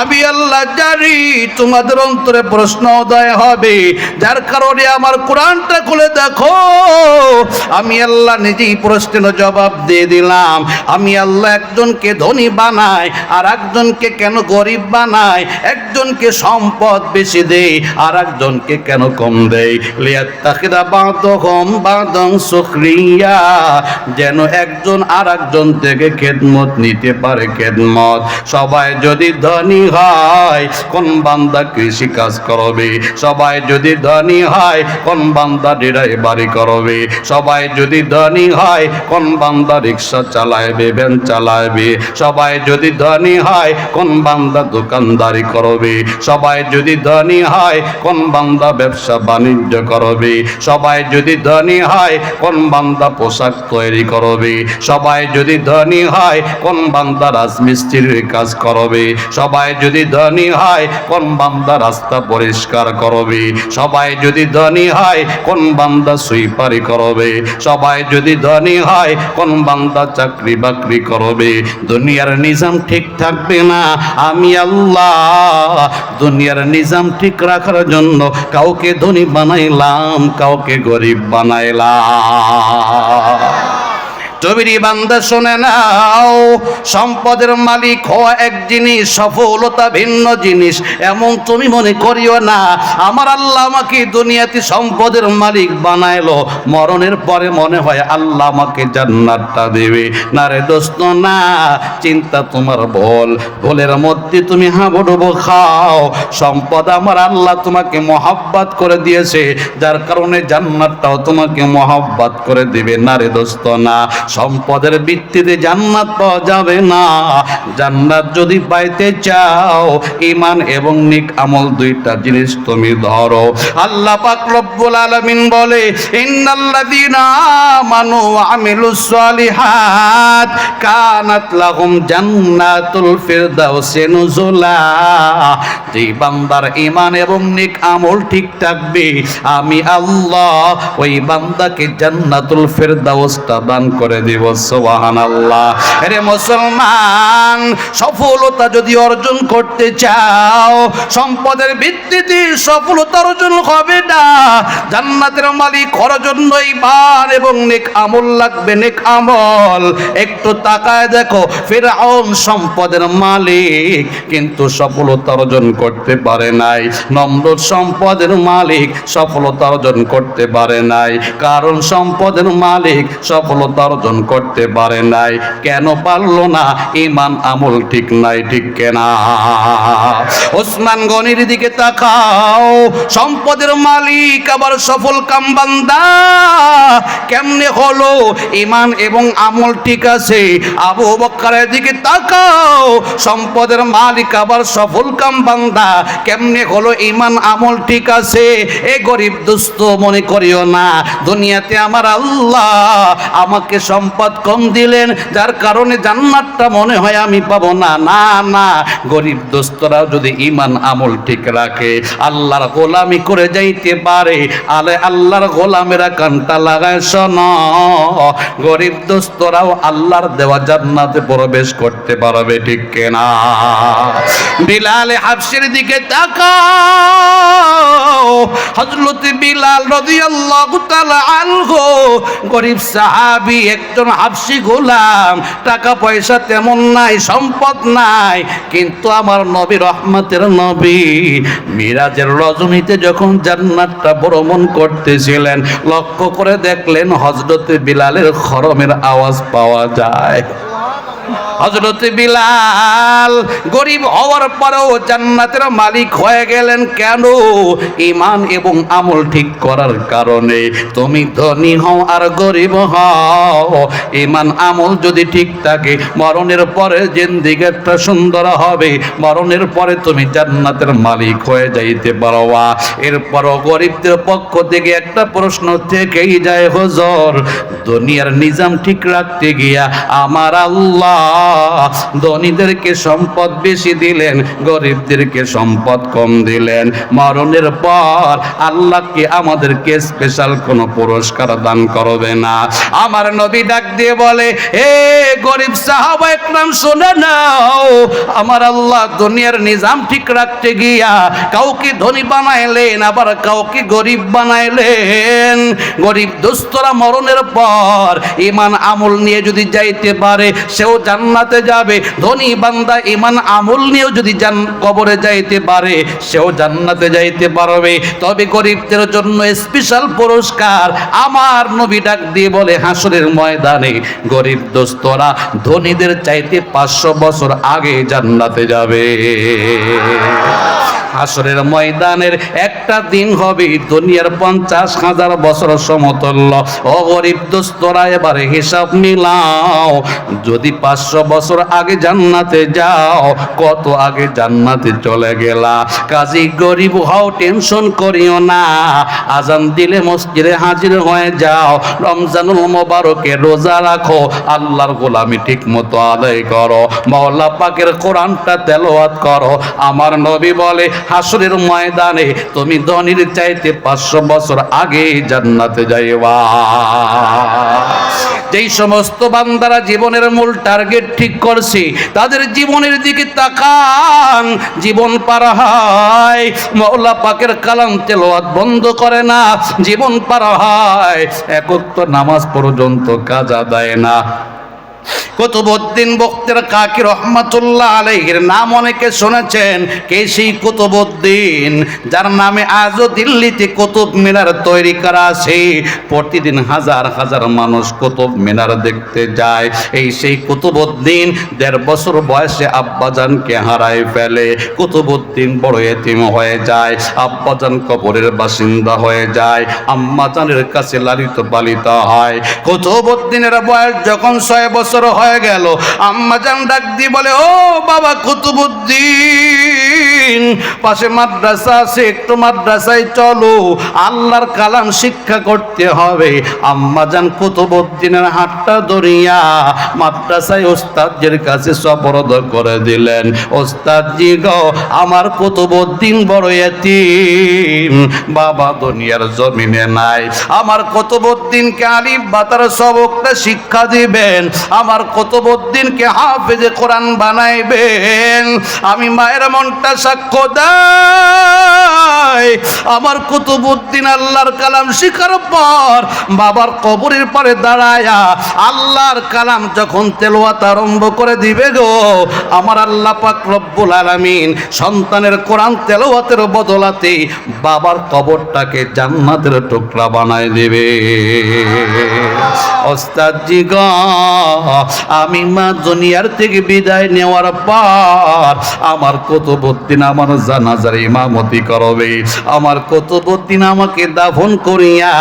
আমি আল্লাহ জানি তোমাদের অন্তরে প্রশ্ন উদয় হবে, যার কারণে আমার কোরআনটা খুলে দেখো। আমি আল্লাহ নিজেই প্রশ্নের জবাব দিয়ে দিলাম। আমি আল্লাহ একজনকে ধনী বানাই, আর একজনকে কেন গরিব বানাই, একজনকে সম্পদ বেশি দেই, আর একজনকে কেন কম দেই। লিয়াত্তাখিদা বা'দুহুম বা'দান সুখরিয়া, যেন একজন আর একজন থেকে খেদমত নিতে পারে। খেদমত সবাই যদি ধনী হয়, কোন বান্দা কৃষি কাজ করবে? সবাই যদি ধনী হয়, কোন বান্দা ড্রাইভারি করবে? সবাই যদি ধনী হয়, কোন বান্দা রিক্সা চালাবে, ভ্যান চালাবে? সবাই যদি ধনী হয়, কোন বান্দা দোকানদারি করবে? সবাই যদি ধনী হয়, কোন বান্দা ব্যবসা বাণিজ্য করবে? সবাই যদি ধনী হয়, কোন বান্দা পোশাক তৈরি করবে? সবাই যদি ধনী হয়, কোন বান্দা রাজমিস্ত্রির কাজ করবে? সবাই যদি ধনী হয়, কোন বান্দা রাস্তা পরিষ্কার করবে? সবাই যদি ধনী হয়, কোন বান্দা সুইপারি করবে? সবাই যদি ধনী হয়, কোন বান্দা চাকরি বাকরি করবে? দুনিয়ার নিজাম ঠিক থাকবে না। আমি আল্লাহ দুনিয়ার নিজাম ঠিক রাখার জন্য কাউকে ধনী বানাইলাম, কাউকে গরিব বানাইলাম। জমিরি বান্দা শুনে নাও, সম্পদের মালিক হওয়া এক জিনিস, সফলতা ভিন্ন জিনিস। এমন তুমি মনে করিও না আমার আল্লাহ আমাকে দুনিয়াতে সম্পদের মালিক বানাইলো, মরণের পরে মনে হয় আল্লাহ আমাকে জান্নাতটা দেবে। না রে দোস্ত না, চিন্তা তোমার ভুল। ভুলের মধ্যে তুমি হাবুডুবু খাও। সম্পদ আমার আল্লাহ তোমাকে মহব্বত করে দিয়েছে, যার কারণে জান্নাতটাও তোমাকে মহব্বত করে দিবে। না রে দোস্ত না, সম্পদের ভিত্তিতে জান্নাত পাওয়া যাবে না। জান্নাত যদি পাইতে চাও ঈমান এবং নেক আমল দুইটা জিনিস তুমি ধরো। আল্লাহ পাক রব্বুল আলামিন বলে ইন্নাল্লাযীনা আমানু ওয়া আমিলুস সালিহাত কানাত লাহুম জান্নাতুল ফিরদাউসি নুজুলা। যেই বান্দার ঈমান এবং নেক আমল ঠিক থাকবে আমি আল্লাহ ওই বান্দাকে জান্নাতুল ফিরদাউসটা দান করে দেব। সুবহানাল্লাহ। আরে মুসলমান, সফলতা যদি অর্জন করতে চাও সম্পদের ভিত্তিতে সফলতা অর্জন হবে না। জান্নাতের মালিক হওয়ার জন্য ঈমান এবং নেক আমল লাগবে, নেক আমল। একটু তাকায় দেখো, ফিরআউন সম্পদের মালিক কিন্তু সফলতা অর্জন করতে পারে নাই। নমরুদ সম্পদের মালিক সফলতা অর্জন করতে পারে নাই। কারণ সম্পদের মালিক সফলতা অর্জন করতে পারে নাই। কেন পারলো না? ঈমান আমল ঠিক নাই, ঠিক কেনা? ওসমান গনির দিকে তাকাও, সম্পদের মালিক আবার সফল কাম বান্দা কেমনে হলো? ঈমান এবং আমল ঠিক আছে। আবু বকরের দিকে তাকাও, সম্পদের মালিক আবার সফল কাম বান্দা কেমনে হলো? ঈমান আমল ঠিক আছে। এ গরিব দুস্থ মনে করিও না দুনিয়াতে আমার আল্লাহ আমাকে সম্পদ কম দিলেন, যার কারণে জান্নাতটা মনে হয় আমি পাবো না। না না, গরিব দোস্তরাও যদি ঈমান আমল ঠিক রাখে আল্লাহর গোলামি করে যাইতে পারে। আলে আল্লাহর গোলামেরা কানটা লাগায় শোনো, গরিব দোস্তরাও আল্লাহর দেওয়া জান্নাতে প্রবেশ করতে পারবে, ঠিক কিনা? বিলাল হাবশির দিকে তাকাও, হযরত বিলাল রাদিয়াল্লাহু তাআলা আনহু গরিব সাহাবী, একজন হাবশী গোলাম, টাকা পয়সা তেমন নাই, সম্পদ নাই, কিন্তু আমার নবী রহমতের নবী মিরাজের রজনীতে যখন জান্নাতটা ভ্রমণ করতেছিলেন লক্ষ্য করে দেখলেন হযরত বিলালের খরমের আওয়াজ পাওয়া যায়। হযরত বিলাল গরিব হওয়ার পরেও জান্নাতের মালিক হয়ে গেলেন কেন? ঈমান এবং আমল ঠিক করার কারণে। তুমি ধনী হও আর গরিব হও, ঈমান আমল যদি ঠিক থাকে মরণের পরে জিন্দেগিটা সুন্দর হবে, মরণের পরে তুমি জান্নাতের মালিক হয়ে যাইতে পারবা। এরপরও গরিবদের পক্ষ থেকে একটা প্রশ্ন থেকেই যায়, হুজুর দুনিয়ার নিজাম ঠিক রাখতে গিয়া আমার আল্লাহ ধনীদেরকে সম্পদ বেশি দিলেন, গরিবদেরকে সম্পদ কম দিলেন। মরণের পর আল্লাহ কি আমাদেরকে স্পেশাল কোনো পুরস্কার দান করবে না? আমার নবী ডাক দিয়ে বলে, হে গরিব সাহাবা একরাম শুনে নাও, আমার আল্লাহ দুনিয়ার নিজাম ঠিক রাখতে গিয়া কাউকে ধনী বানাইলেন, আবার কাউকে গরিব বানাইলেন। গরিব দুস্থরা মরণের পর ঈমান আমল নিয়ে যদি যাইতে পারে সেও জান্নাতে যাবে। ধনী বান্দা ঈমান আমল নিয়েও যদি কবরে যাইতে পারে সেও জান্নাতে যাইতে পারবে। তবে গরিবদের জন্য স্পেশাল পুরস্কার। আমার নবী ডাক দিয়ে বলে, হাসরের ময়দানে গরিব দোস্তরা ধনীদের চাইতে 500 বছর আগে জান্নাতে যাবে। হাসরের ময়দানের একটা দিন হবে দুনিয়ার 50,000 বছর সমতুল্য। ও গরিব দোস্তরা এবারে হিসাব মিলাও, যদি 500 বছর আগে জান্নাতে যাও কত আগে জান্নাতে চলে গেলা। কাজী গরিব হও, টেনশন করিও না, আজান দিলে মসজিদে হাজির হয়ে যাও, রমজানুল মোবারকে রোজা রাখো, আল্লাহর গোলামি ঠিক মতো আদায় করো, মাওলা পাকের কোরআনটা তেলাওয়াত করো। আমার নবী বলে হাসরের ময়দানে তুমি ধনীর চাইতে 500 বছর আগে জান্নাতে যাইবা। যেই সমস্ত বান্দারা জীবনের মূল টার্গেট ঠিক করছে তাদের জীবনের দিকে তাকান। জীবন পার হয়, মওলা পাকের কালাম তেলাওয়াত বন্ধ করে না। জীবন পার হয়, এক ওয়াক্ত নামাজ পর্যন্ত কাজা দেয় না। কুতুবউদ্দিন বখতিয়ার কাকি রহমাতুল্লাহ আলাইহির নাম অনেকে শুনেছেন। কে সেই কুতুবউদ্দিন যার নামে আজও দিল্লিতে কুতুব মিনার তৈরি করা আছে? প্রতিদিন হাজার হাজার মানুষ কুতুব মিনার দেখতে যায়। এই সেই কুতুবউদ্দিন ১.৫ বছর বয়সে আব্বাজানকে হারায় ফেলে। কুতুবউদ্দিন বড় এতিম হয়ে যায়, আব্বাজান কবরের বাসিন্দা হয়ে যায়, আম্মাজানের কাছে লালিত পালিত হয়। কুতুবউদ্দিনের বয়স যখন ৬ বছর হয়ে গেল, আম্মাজান ডাক দিয়ে বলে, ও বাবা কুতুবউদ্দিন, পাশে মাদ্রাসা আছে, একটু মাদ্রাসায় চলো, আল্লাহর কালাম শিক্ষা করতে হবে। আম্মাজান কুতুবউদ্দিনের হাতটা ধরিয়া মাদ্রাসায় ওস্তাদের কাছে সুপর্দ করে দিলেন। ওস্তাদজি গো, আমার কুতুবউদ্দিন বড় এতিম, বাবা দুনিয়ার জমিনে নাই। আমার কুতুবউদ্দিনকে আলিফ বা তার সবকটা শিক্ষা দিবেন, আমার কুতুবউদ্দিনকে হাফেজে কোরআন বানাইবেন। আমি মায়ের মনটা সাক্ষ্য দেয়, আমার কুতুবউদ্দিন আল্লাহর কালাম শিখার পর বাবার কবরের পারে দাঁড়ায়া আল্লাহর কালাম যখন তেলাওয়াত আরম্ভ করে দিবে গো, আমার আল্লাহ পাক রব্বুল আলামিন সন্তানের কোরআন তেলাওয়াতের বদলাতে বাবার কবরটাকে জান্নাতের টুকরা বানায় দিবে। ওস্তাদজি গো, আমি মা দুনিয়ার থেকে বিদায় নেওয়ার পর আমার কুতুবউদ্দিন আমার জানাজার ইমামতি করবে। আমার কুতুবউদ্দিন আমাকে দাফন করিয়া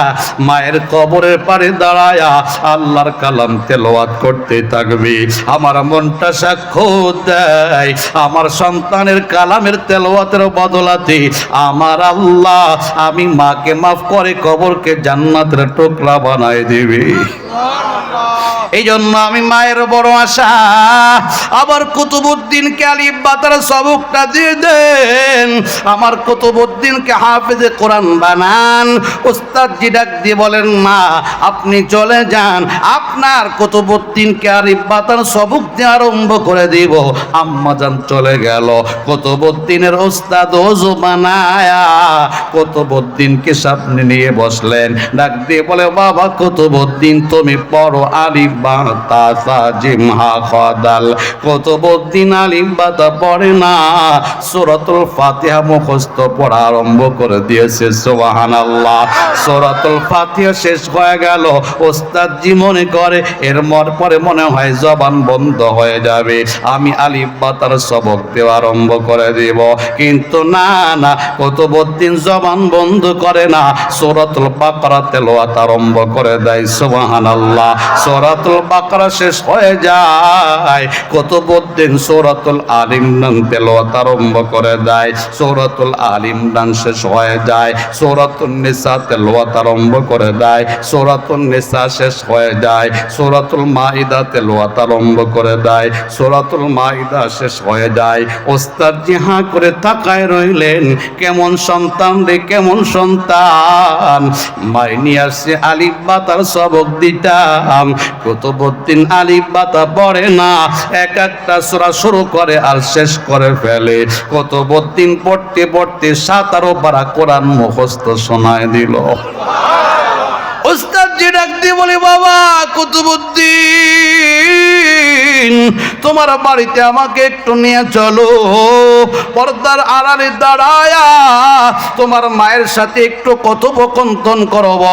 মায়ের কবরের পারে দাঁড়ায়া আল্লাহর কালাম তেলাওয়াত করতে থাকবে। আমার মনটা সাক্ষ্য দেয়, আমার সন্তানের কালামের তেলাওয়াতের বদলাতে আমার আল্লাহ আমি মাকে মাফ করে কবরকে জান্নাতের টুকরা বানায় দিবে। এই জন্য আমি মায়ের বড় আশা, আবার কুতুবউদ্দিনকে আলিফ বা তার সবকটা দিয়ে দেন, আমার কুতুবউদ্দিনকে হাফেজে কোরআন বানান। ওস্তাদজি ডাক দিয়ে বলেন, মা আপনি চলে যান, আপনার কুতুবউদ্দিনকে আলিফ বা তার সবক দিয়ে আরম্ভ করে দিব। আম্মাজান চলে গেল। কুতুবউদ্দিনের ওস্তাদ ওযু বানায়া কুতুবউদ্দিনকে সামনে নিয়ে বসলেন। ডাক দিয়ে বলে, বাবা কুতুবউদ্দিন, তুমি পড়ো আলিফ বা তা সা জিম হা খ দাল। কুতুবউদ্দিন আলিফ বা তা পড়ে না, সূরাতুল ফাতিহা মুখস্থ পড়া আরম্ভ করে দিয়েছে। সুবহানাল্লাহ। সূরাতুল ফাতিহা শেষ হয়ে গেল। ওস্তাদজি মনে করে এর পরে মনে হয় জবান বন্ধ হয়ে যাবে, আমি আলিফ বা তার সবক দেওয়া আরম্ভ করে দেব। কিন্তু না না, কুতুবউদ্দিন জবান বন্ধ করে না, সূরাতুল বাকারা তেলাওয়াত আরম্ভ করে দেয়। সুবহানাল্লাহ। সূরাতুল বাকারা শেষ হয়ে যায়, কুতুবউদ্দিন সূরাতুল আল ইমরান তেলাওয়াত আরম্ভ করে দেয়। সূরাতুল আল ইমরান শেষ হয়ে যায়, সূরাতুন নিসা তেলাওয়াত আরম্ভ করে দেয়। সূরাতুন নিসা শেষ হয়ে যায়, সূরাতুল মাইদা তেলাওয়াত আরম্ভ করে দেয়। সূরাতুল মাইদা শেষ হয়ে যায়। ওস্তাদজি হাঁ করে তাকায় রইলেন, কেমন সন্তান রে, কেমন সন্তান। মাই নিয়ে আসছে আলিফ বা তার সবক দিতাম, কুতুবউদ্দিন আলিফ বা তা পড়ে না, এক একটা সূরা শুরু করে আর শেষ করে ফেলে। কুতুবউদ্দিন পড়তে পড়তে 17 পারা কোরআন মুখস্থ শোনায় দিল। ওস্তাদজি ডাক দিয়ে বলে, বাবা কুতুবউদ্দিন, তোমার বাড়িতে আমাকে একটু নিয়ে চলো, পর্দার আড়ালে দাঁড়ায়া তোমার মায়ের সাথে একটু কথোপকথন করব।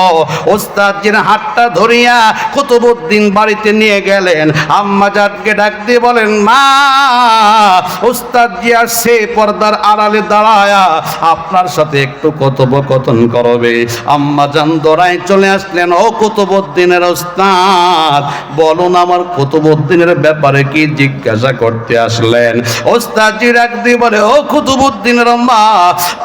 ওস্তাদজির হাতটা ধরিয়া কুতুবউদ্দিন বাড়িতে নিয়ে গেলেন। আম্মাজানকে ডাক দিয়ে বলেন, মা ওস্তাদজি আসছে, পর্দার আড়ালে দাঁড়ায়া আপনার সাথে একটু কথোপকথন করবে। আম্মাজান দৌড়ায় চলে আসলেন, ও কুতুবউদ্দিনের ওস্তাদ, বলুন আমার কুতুবউদ্দিনের ব্যাপারে কি জিজ্ঞাসা করতে আসলেন? ওস্তাদজি ডাক দিয়ে বলে, ও কুতুবউদ্দিনের মা,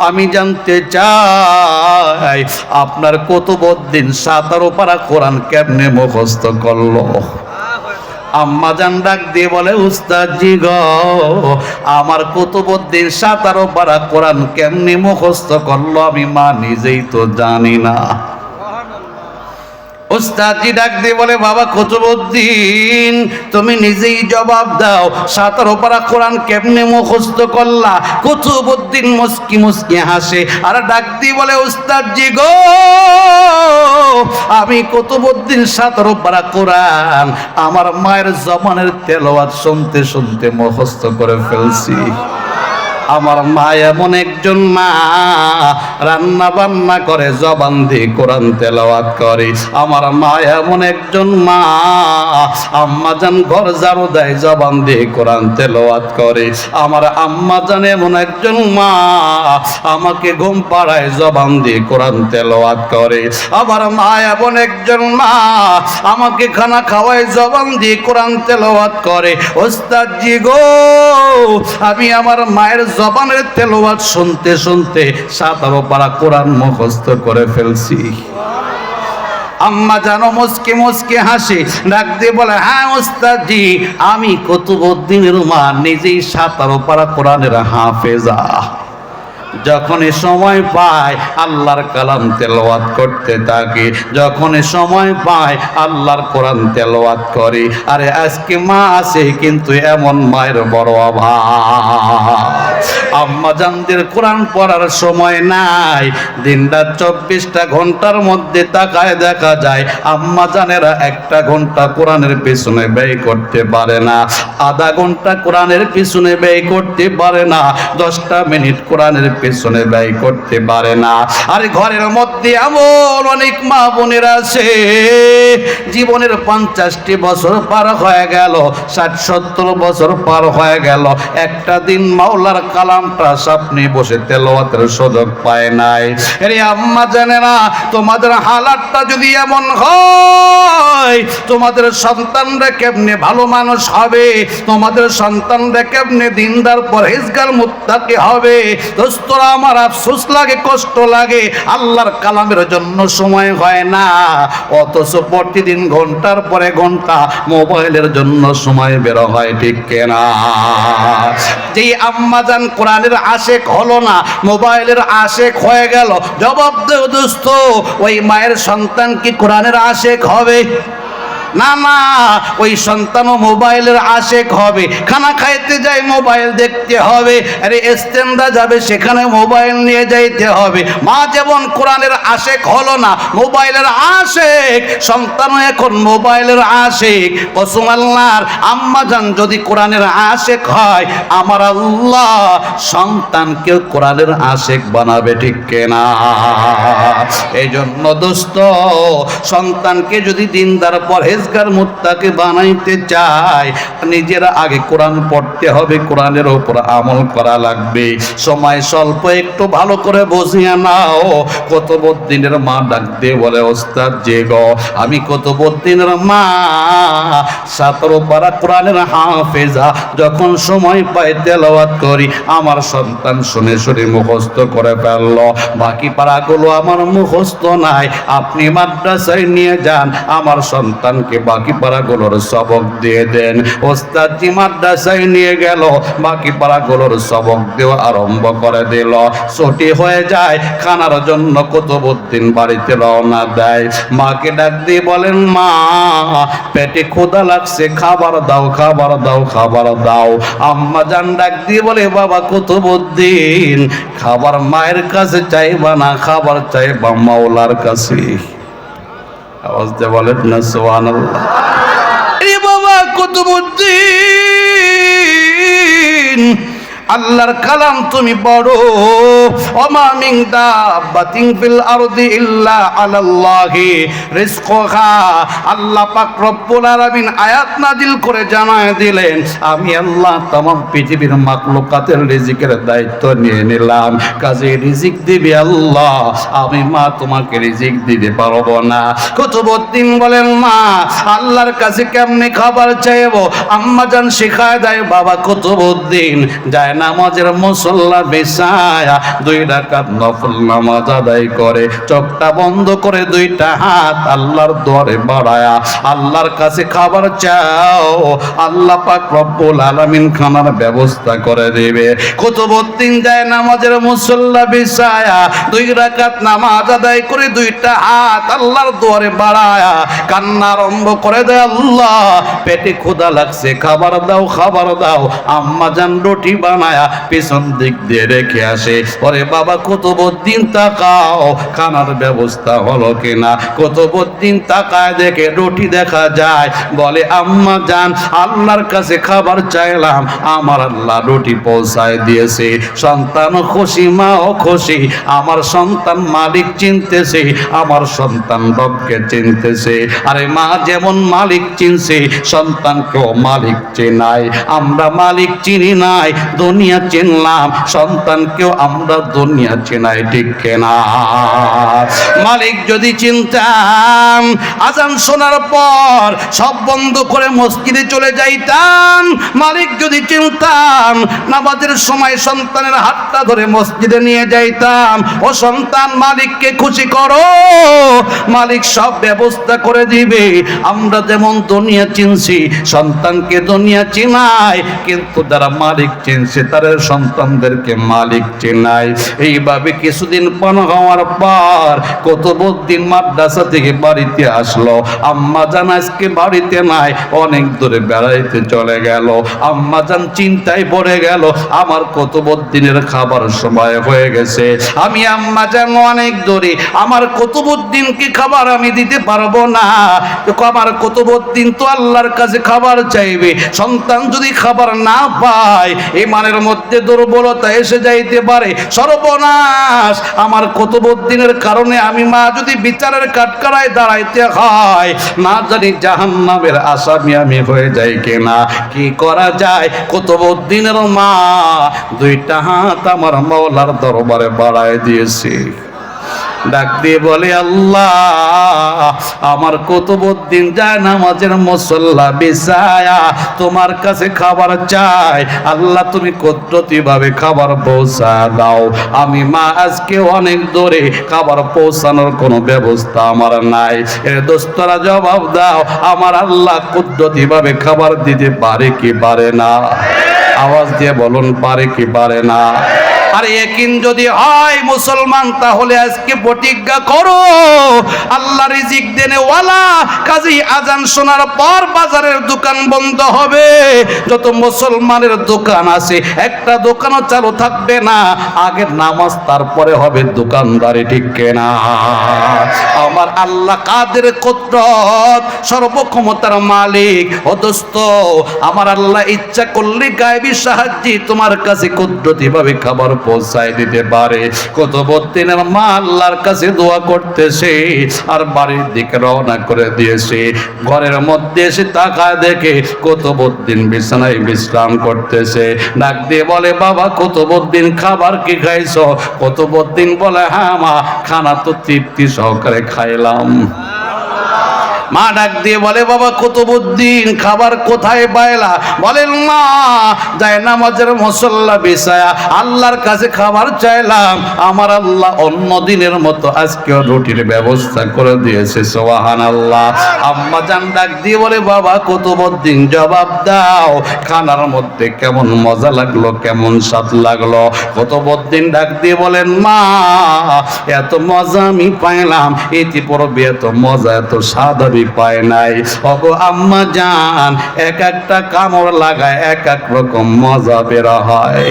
আমি জানতে চাই আপনার কুতুবউদ্দিন 17 পারা কোরআন কেমনে মুখস্থ করলো? আম্মাজান ডাক দিয়ে বলে, উস্তাদজি গো, আমার কুতুবউদ্দিন 17 পারা কোরআন কেমনে মুখস্থ করলো আমি মা নিজেই তো জানি না। উস্তাদজি ডাক দিয়ে বলে, বাবা কুতুবউদ্দিন, তুমি নিজেই জবাব দাও, 17 পারা কোরআন কেমনে মুখস্থ করলা? কুতুবউদ্দিন মুস্কি মুস্কি হাসে আর ডাক দিয়ে বলে, উস্তাদজি গো, আমি কুতুবউদ্দিন 17 পারা কোরআন আমার মায়ের জবানের তেলাওয়াত শুনতে শুনতে মুখস্থ করে ফেলছি। আমার মা এমন একজন মা, রান্না বান্না করে জবান দিয়ে কোরআন তেলাওয়াত করে। আমার মা এমন একজন মা, আম্মা জান ঘর ঝাড়ু দেয় জবান দিয়ে কোরআন তেলাওয়াত করে। আমার আম্মা জান এমন একজন মা, আমাকে ঘুম পাড়ায় জবান দিয়ে কোরআন তেলাওয়াত করে। আমার মা এমন একজন মা, আমাকে খানা খাওয়ায় জবান দিয়ে কোরআন তেলাওয়াত করে। ওস্তাদজি গো, আমি আমার মায়ের জবানের তেলাওয়াত শুনতে শুনতে 17 পারা কোরআন মুখস্থ করে ফেলছি। আম্মা জানো মুস্কি মুস্কি হাসি ডাক দিয়ে বলে, হ্যাঁ ওস্তাদজি, আমি কুতুবউদ্দিনের মা, নিজেই 17 পারা কোরআনের হাফেজা। যখনই সময় পায় আল্লাহর কালাম তেলাওয়াত করতে থাকি, যখনই সময় পায় আল্লাহর কোরআন তেলাওয়াত করি। আরে আজকে মা আছে, কিন্তু এমন মায়ের বড় অভাব। আম্মা জানদের কোরআন পড়ার সময় নাই। দিনরাত 24টা ঘন্টার মধ্যে তাকায় দেখা যায় আম্মা জানেরা 1টা ঘন্টা কোরআনের পিছনে ব্যয় করতে পারে না, আধা ঘন্টা কোরআনের পিছনে ব্যয় করতে পারে না, 10টা মিনিট কোরআনের পেছনে ব্যয় করতে পারে না। আর ঘরের মধ্যে এমন অনেক মা বোনেরা আছে, জীবনের 50টি বছর পার হয়ে গেল, 60-70 বছর পার হয়ে গেল, একটা দিন মাওলার কালামটা স্বপ্নে বসে তেলাওয়াতের সুযোগ পায় নাই। আরে আম্মা জানে না, তোমাদের হালাতটা যদি এমন হয়, তোমাদের সন্তানরা কেমনে ভালো মানুষ হবে, তোমাদের সন্তানরা কেমনে দিনদার পরহেজগার মুত্তাকি হবে। দোস্তরা আমার আফসোস লাগে, কষ্ট লাগে, আল্লাহর কালামের জন্য সময় হয় না, অথচ প্রতিদিন ঘন্টার পরে ঘন্টা মোবাইলের জন্য সময় বের হয়, ঠিক কিনা? যেই আম্মা জান কোরআনের আশেক হলো না, মোবাইলের আশেক হয়ে গেল, জবাব দেও দোস্ত, ওই মায়ের সন্তান কি কোরআনের আশেক হবে? না না, ওই সন্তানও মোবাইলের আশেক হবে। খানা খাইতে যায় মোবাইল দেখতে হবে, আরে ইস্তেন্দা যাবে সেখানে মোবাইল নিয়ে যাইতে হবে। মা যেমন কোরআনের আশেক হলো না, মোবাইলের আশেক, সন্তানও এখন মোবাইলের আশেক। কসম আল্লাহর, আম্মা জান যদি কোরআনের আশেক হয়, আমার আল্লাহ সন্তানকে কোরআনের আশেক বানাবে, ঠিক কিনা? এই জন্য দোস্ত, সন্তানকে যদি দিনদার পরহেজগার মুত্তাকি বানাইতে চায়, নিজেরা আগে কোরআন পড়তে হবে, কোরআনের উপর আমল করা লাগবে। সময় স্বল্প, একটু ভালো করে বুঝিয়ে নাও। কুতুবউদ্দিনের মা ডাক দিয়ে বলে, ওস্তাদ জি গো, আমি কুতুবউদ্দিনের মা, 17 পারা কোরআনের হাফেজা, যখন সময় পাই তেলাওয়াত করি। আমার সন্তান শুনে শুনে মুখস্থ করে ফেলল, বাকি পারাগুলো আমার মুখস্থ নাই, আপনি মাদ্রাসায় নিয়ে যান, আমার সন্তানকে বাকি পারাগুলোর সবক দিয়ে দেন। ওস্তাদজি মাদ্রাসায় নিয়ে গেল, বাকি পারাগুলোর সবক দেওয়া আরম্ভ করে দিল। ছুটি হয়ে যায়, খানার জন্য কুতুবউদ্দিন বাড়িতে রওনা দেয়। মাকে ডাক দিয়ে বলেন, মা পেটে ক্ষুধা লাগছে, খাবার দাও, খাবার দাও, খাবার দাও। আম্মা জান ডাক দিয়ে বলে, বাবা কুতুবউদ্দিন, খাবার মায়ের কাছে চাইবা না, খাবার চাইবা মাওলার কাছে। আওয়াজ দিয়ে বলেন না সুবহানাল্লাহ। এ বাবা কুতুবউদ্দিন, আল্লাহর কালাম তুমি পড়ো। ওমা মিন দাব্বাতিন ফিল আরদি ইল্লা আলাল্লাহি রিজকুহা। আল্লাহ পাক রব্বুল আলামিন আয়াত নাজিল করে জানায় দিলেন, আমি আল্লাহ तमाम পৃথিবীর মাখলুকাতের রিজিকের দায়িত্ব নিয়ে নিলাম, কাজে রিজিক দিবে আল্লাহ, আমি মা তোমাকে রিজিক দিতে পারবো না। কুতুবউদ্দিন বলেন, মা আল্লাহর কাছে কেমনে খাবার চাইবো? আম্মা জান শিখায় দেয়, বাবা কুতুবউদ্দিন যায় নামাজের মুসল্লা বিছায়া 2 রাকাত নফল নামাজ আদায় করে চোখটা বন্ধ করে 2টা হাত আল্লাহর দুয়ারে বাড়ায়া আল্লাহর কাছে খাবার চাও, আল্লাহ পাক রব্বুল আলামিন খানার ব্যবস্থা করে দেবে। কুতুবউদ্দিন যায় নামাজের মুসল্লা বিছায়া 2 রাকাত নামাজ আদায় করে 2টা হাত আল্লাহর দুয়ারে বাড়ায়া কান্না আরম্ভ করে দেয়, আল্লাহ পেটে ক্ষুধা লাগছে, খাবার দাও খাবার দাও। আম্মা জান রুটি বানায়া পিছন দিক দিয়ে রেখে আসে। ওরে বাবা কুতুবউদ্দিন তাকাও খানার ব্যবস্থা হলো কিনা। কুতুবউদ্দিন তাকায় দেখে রুটি দেখা যায়, বলে আম্মা জান আল্লাহর কাছে খাবার চাইলাম, আমার আল্লাহ রুটি পৌঁছায় দিয়েছে। সন্তান খুশি, মাও খুশি, আমার সন্তান মালিক চিনতেছে, আমার সন্তান রবকে চিনতেছে। আরে মা যেমন মালিক চিনছে সন্তানকেও মালিক চেনাই। আমরা মালিক চিনি নাই, দুনিয়া চিনলাম, সন্তানকেও আমরা দুনিয়া চেনাই, ঠিক কেনা? মালিক যদি চিনতাম আজান শোনার পর সব বন্ধ করে মসজিদে চলে যাইতাম। মালিক যদি চিনতাম নামাজের সময় সন্তানের হাতটা ধরে মসজিদে নিয়ে যাইতাম, ও সন্তান মালিককে খুশি করো, মালিক সব ব্যবস্থা করে দিবে। আমরা যেমন দুনিয়া চিনছি সন্তানকে দুনিয়া চিনাই, কিন্তু যারা মালিক চিনছে তারা সন্তানদেরকে মালিক চেনাই। এইভাবে কিছুদিন পার হওয়ার পর কুতুবউদ্দিন মাদ্রাসা থেকে বাড়িতে আসলো। আম্মা জান আজকে বাড়িতে নাই, অনেক দূরে বেড়াইতে চলে গেল। আম্মা জান চিন্তায় পড়ে গেল, আমার কুতুবউদ্দিনের খাবার সময় হয়ে গেছে, আমি আম্মা জান অনেক দূরে, আমার কুতুবউদ্দিনকে খাবার আমি দিতে পারবো না। আমার কুতুবউদ্দিন তো আল্লাহর কাছে খাবার চাইবে, সন্তান যদি খাবার না পায় ইমানের মধ্যে দুর্বলতা এসে যাইতে পারে, সর্বনাশ। আমার কুতুবউদ্দিনের কারণে আমি মা যদি বিচারের কাঠগড়ায় দাঁড়াইতে হয়, না জানি জাহান্নামের আসামি আমি হয়ে যাই কিনা। কি করা যায়? কুতুবউদ্দিনের মা 2টা হাত আমার মাওলার দরবারে বাড়ায় দিয়েছে। ডাক দিয়ে বলে, আল্লাহ আমার কুতুবউদ্দিন যায় নামাজের মুসল্লা বিছায়া তোমার কাছে খাবার চাই, আল্লাহ তুমি কুদরতি ভাবে খাবার পৌঁছা দাও। আমি মা আজকে অনেক দূরে, খাবার পৌঁছানোর কোনো ব্যবস্থা আমার নাই। এর দোস্তরা জবাব দাও, আমার আল্লাহ কুদরতি ভাবে খাবার দিতে পারে কি পারে না? আওয়াজ দিয়ে বলুন, পারে কি পারে না? আর ইয়াকিন যদি হয় মুসলমান, তাহলে আজকে প্রতিজ্ঞা করো আল্লাহ রিজিক দেনে ওয়ালা। কাজী আজান শোনার পর বাজারের দোকান বন্ধ হবে, যত মুসলমানের দোকান আছে একটা দোকানও চালু থাকবে না। আগে নামাজ, তারপরে হবে দোকানদারি, ঠিক কিনা? আমার আল্লাহ কাদের কুদরত, সর্বক্ষমতার মালিক। ও দোস্ত, আমার আল্লাহ ইচ্ছা করলে গায়বী সাহায্যে তোমার কাছে কুদরতি ভাবে খাবার পৌঁছায় দিতে পারে। কুতুবউদ্দিনের মা আল্লাহর কাছে দোয়া করতেছে আর বাড়ির দিকে রওনা করে দিয়েছে। ঘরের মধ্যে এসে তাকায় দেখে কুতুবউদ্দিন বিছানায় বিশ্রাম করতেছে। ডাক দিয়ে বলে, বাবা কুতুবউদ্দিন খাবার কি খাইছো? কুতুবউদ্দিন বলে, হ্যাঁ মা, খানা তো তৃপ্তি সহকারে খাইলাম। মা ডাক দিয়ে বলে, বাবা কুতুবউদ্দিন খাবার কোথায় পাইলা? বলেন, মা যায় নামাজের মুসল্লা বিছায়া আল্লাহর কাছে খাবার চাইলাম, আমার আল্লাহ অন্য দিনের মতো আজকেও রুটির ব্যবস্থা করে দিয়েছে। সুবহানাল্লাহ। আম্মা জান ডাক দিয়ে বলে, বাবা কুতুবউদ্দিন জবাব দাও, খানার মধ্যে কেমন মজা লাগলো, কেমন স্বাদ লাগলো? কুতুবউদ্দিন ডাক দিয়ে বলেন, মা এত মজা আমি পাইলাম, ইতিপূর্বে এত মজা এত স্বাদ আমি পায় নাই। ওগো আম্মা জান, এক একটা কামড় লাগায় এক এক রকম মজা বের হয়,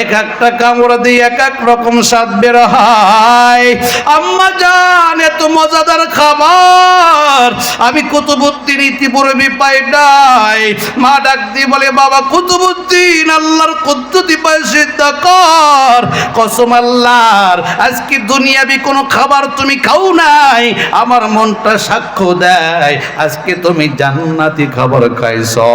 এক একটা কামড় দিয়ে এক এক রকম স্বাদ বের হয়। আম্মা জান, এত মজাদার খাবার আমি কুতুবউদ্দিন ইতিপূর্বে পাই নাই। মা ডাক দিয়ে বলে, বাবা কুতুবউদ্দিন আল্লাহর কুদরতি পায় সিদ্ধ কর। কসম আল্লাহর, আজকে দুনিয়াবি কোনো খাবার তুমি খাও নাই, আমার মনটা সাক্ষ্য দেয় আজকে তুমি জান্নাতি খাবার খাইছো।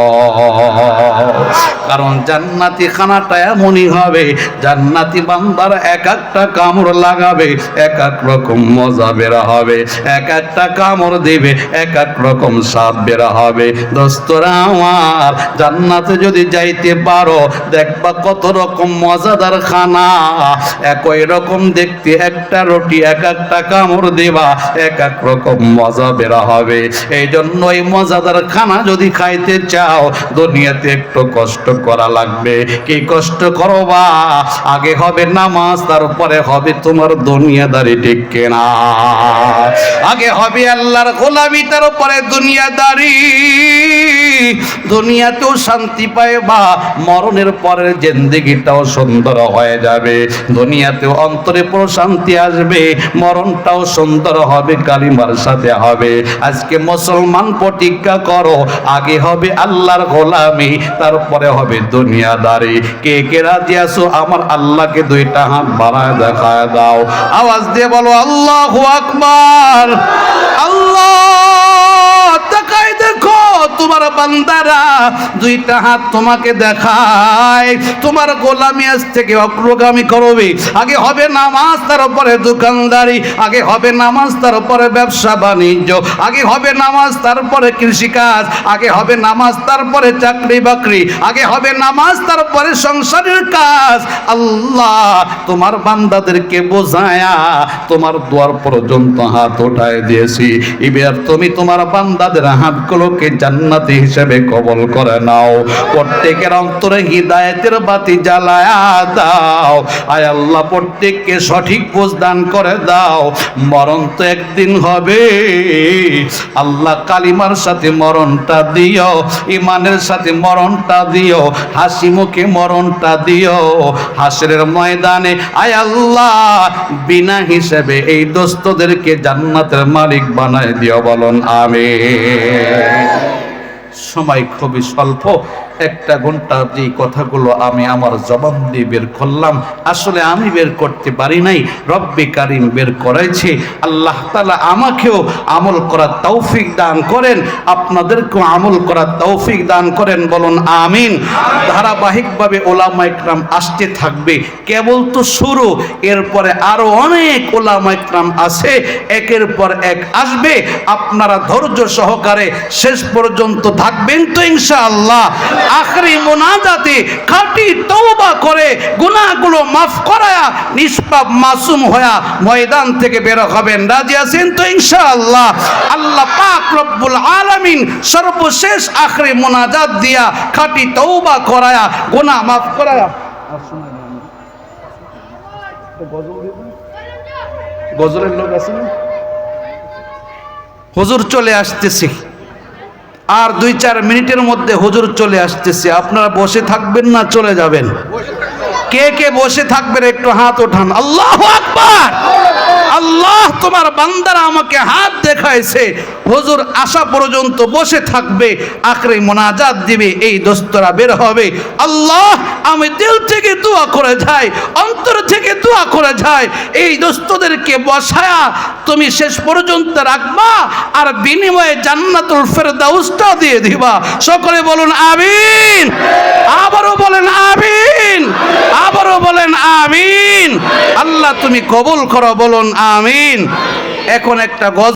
কারণ জান্নাতি খানাটা এমনই হবে, জান্নাতি বান্দার এক একটা কামড় লাগাবে এক এক রকম মজা বের হবে, এক একটা কামড় দিবে এক এক রকম স্বাদ বের হবে। দোস্তরা আমার, জান্নাতে যদি যাইতে পারো দেখবা কত রকম মজাদার খানা, একই রকম দেখতে একটা রুটি এক একটা কামড় দেবা এক এক রকম মজা বের হবে। এই জন্য এই মজাদার খানা যদি খাইতে চাও দুনিয়াতে একটু কষ্ট করা লাগবে। কি কষ্ট করবা? আগে হবে নামাজ, তারপরে হবে তোমার দুনিয়াদারি, ঠিক কিনা? আগে হবে আল্লাহর গোলামি, তারপরে দুনিয়াদারি। দুনিয়াতেও শান্তি পাইবা, মরণের পরের জিন্দেগিটাও সুন্দর হয়ে যাবে। দুনিয়াতেও অন্তরে প্রশান্তি আসবে, মরণটাও সুন্দর হবে, কালিমার সাথে হবে। আজকে মুসলমান প্রতিজ্ঞা করো, আগে হবে আল্লাহর গোলামি, তারপরে হবে দুনিয়াদারি। কে কে রাজি আছো আমার আল্লাহকে দুইটা হাত বাড়ায় দেখায় দাও, আওয়াজ দিয়ে বলো আল্লাহু আকবার। আল্লাহ, তাকাই দেখো তোমার বান্দারা দুইটা হাত তোমাকে দেখায়, তোমার গোলামি আজ থেকে অগ্রগামী করবে। আগে হবে নামাজ, তারপরে দোকানদারি, আগে হবে নামাজ তারপরে ব্যবসা বাণিজ্য, আগে হবে নামাজ তারপরে কৃষিকাজ, আগে হবে নামাজ তারপরে চাকরি বাকরি, আগে হবে নামাজ তারপরে সংসারের কাজ। আল্লাহ তোমার বান্দাদেরকে বোঝায়া তোমার দুয়ার পর্যন্ত হাত উঠায় দিয়েছি, এবার তুমি তোমার বান্দাদের হাতগুলোকে জান্নাতি হিসেবে কবুল করে নাও। প্রত্যেকের অন্তরে হিদায়াতের বাতি জ্বালায়া দাও। আয় আল্লাহ প্রত্যেককে সঠিক বুঝ দান করে দাও। মরণ তো একদিন হবে, আল্লাহ কালিমার সাথে মরণটা দিও, ইমানের সাথে মরণটা দিও, হাসি মুখে মরণটা দিও। হাসরের ময়দানে আয় আল্লাহ বিনা হিসেবে এই দোস্তদেরকে জান্নাতের মালিক বানায় দিও, বলুন আমিন। সময় খুবই স্বল্প, একটা ঘন্টা যে কথাগুলো আমি আমার জবান দিয়ে বের করলাম, আসলে আমি বের করতে পারি নাই, রব্বে কারিম বের করাইছে। আল্লাহ তাআলা আমাকেও আমল করার তৌফিক দান করেন, আপনাদেরকেও আমল করার তৌফিক দান করেন, বলুন আমিন। ধারাবাহিকভাবে ওলামা ইকরাম আসতে থাকবে, কেবল তো শুরু, এরপরে আরো অনেক ওলামা ইকরাম আছে, একের পর এক আসবে। আপনারা ধৈর্য সহকারে শেষ পর্যন্ত থাকবেন তো ইনশাআল্লাহ। আখরি মুনাজাতে খাঁটি তওবা করে গুনাহগুলো মাফ করায়া নিষ্পাপ মাসুম হয়া ময়দান থেকে বের হবেন, রাজি আছেন তো ইনশাআল্লাহ? আল্লাহ পাক রব্বুল আলামিন সর্বশেষ আখরি মুনাজাত দিয়া খাঁটি তওবা করায়া গুনাহ মাফ করায়া। গজলের লোক আছে না? হুজুর চলে আসতেছে, আর 2-4 মিনিটের মধ্যে হুজুর চলে আসতেছে। আপনারা বসে থাকবেন না চলে যাবেন? কে কে বসে থাকবেন একটু হাত ওঠান। আল্লাহু আকবার। আল্লাহ তোমার বান্দারা আমাকে হাত দেখাইছে, হুজুর আসা পর্যন্ত বসে থাকবে, আখরি মোনাজাত দিবে, এই দোস্তরা বের হবে। আল্লাহ আমি দিল থেকে দোয়া করে যাই, অন্তর থেকে দোয়া করে যাই, এই দোস্তদেরকে বসায়া তুমি শেষ পর্যন্ত রাখবা, আর বিনিময়ে জান্নাতুল ফেরদাউসটা দিয়ে দিবা। সকলে বলুন আমিন। আবারও বলেন আমিন, আবারও বলেন আমিন। আল্লাহ তুমি কবুল করো, বলুন আমিন। এখন একটা গজল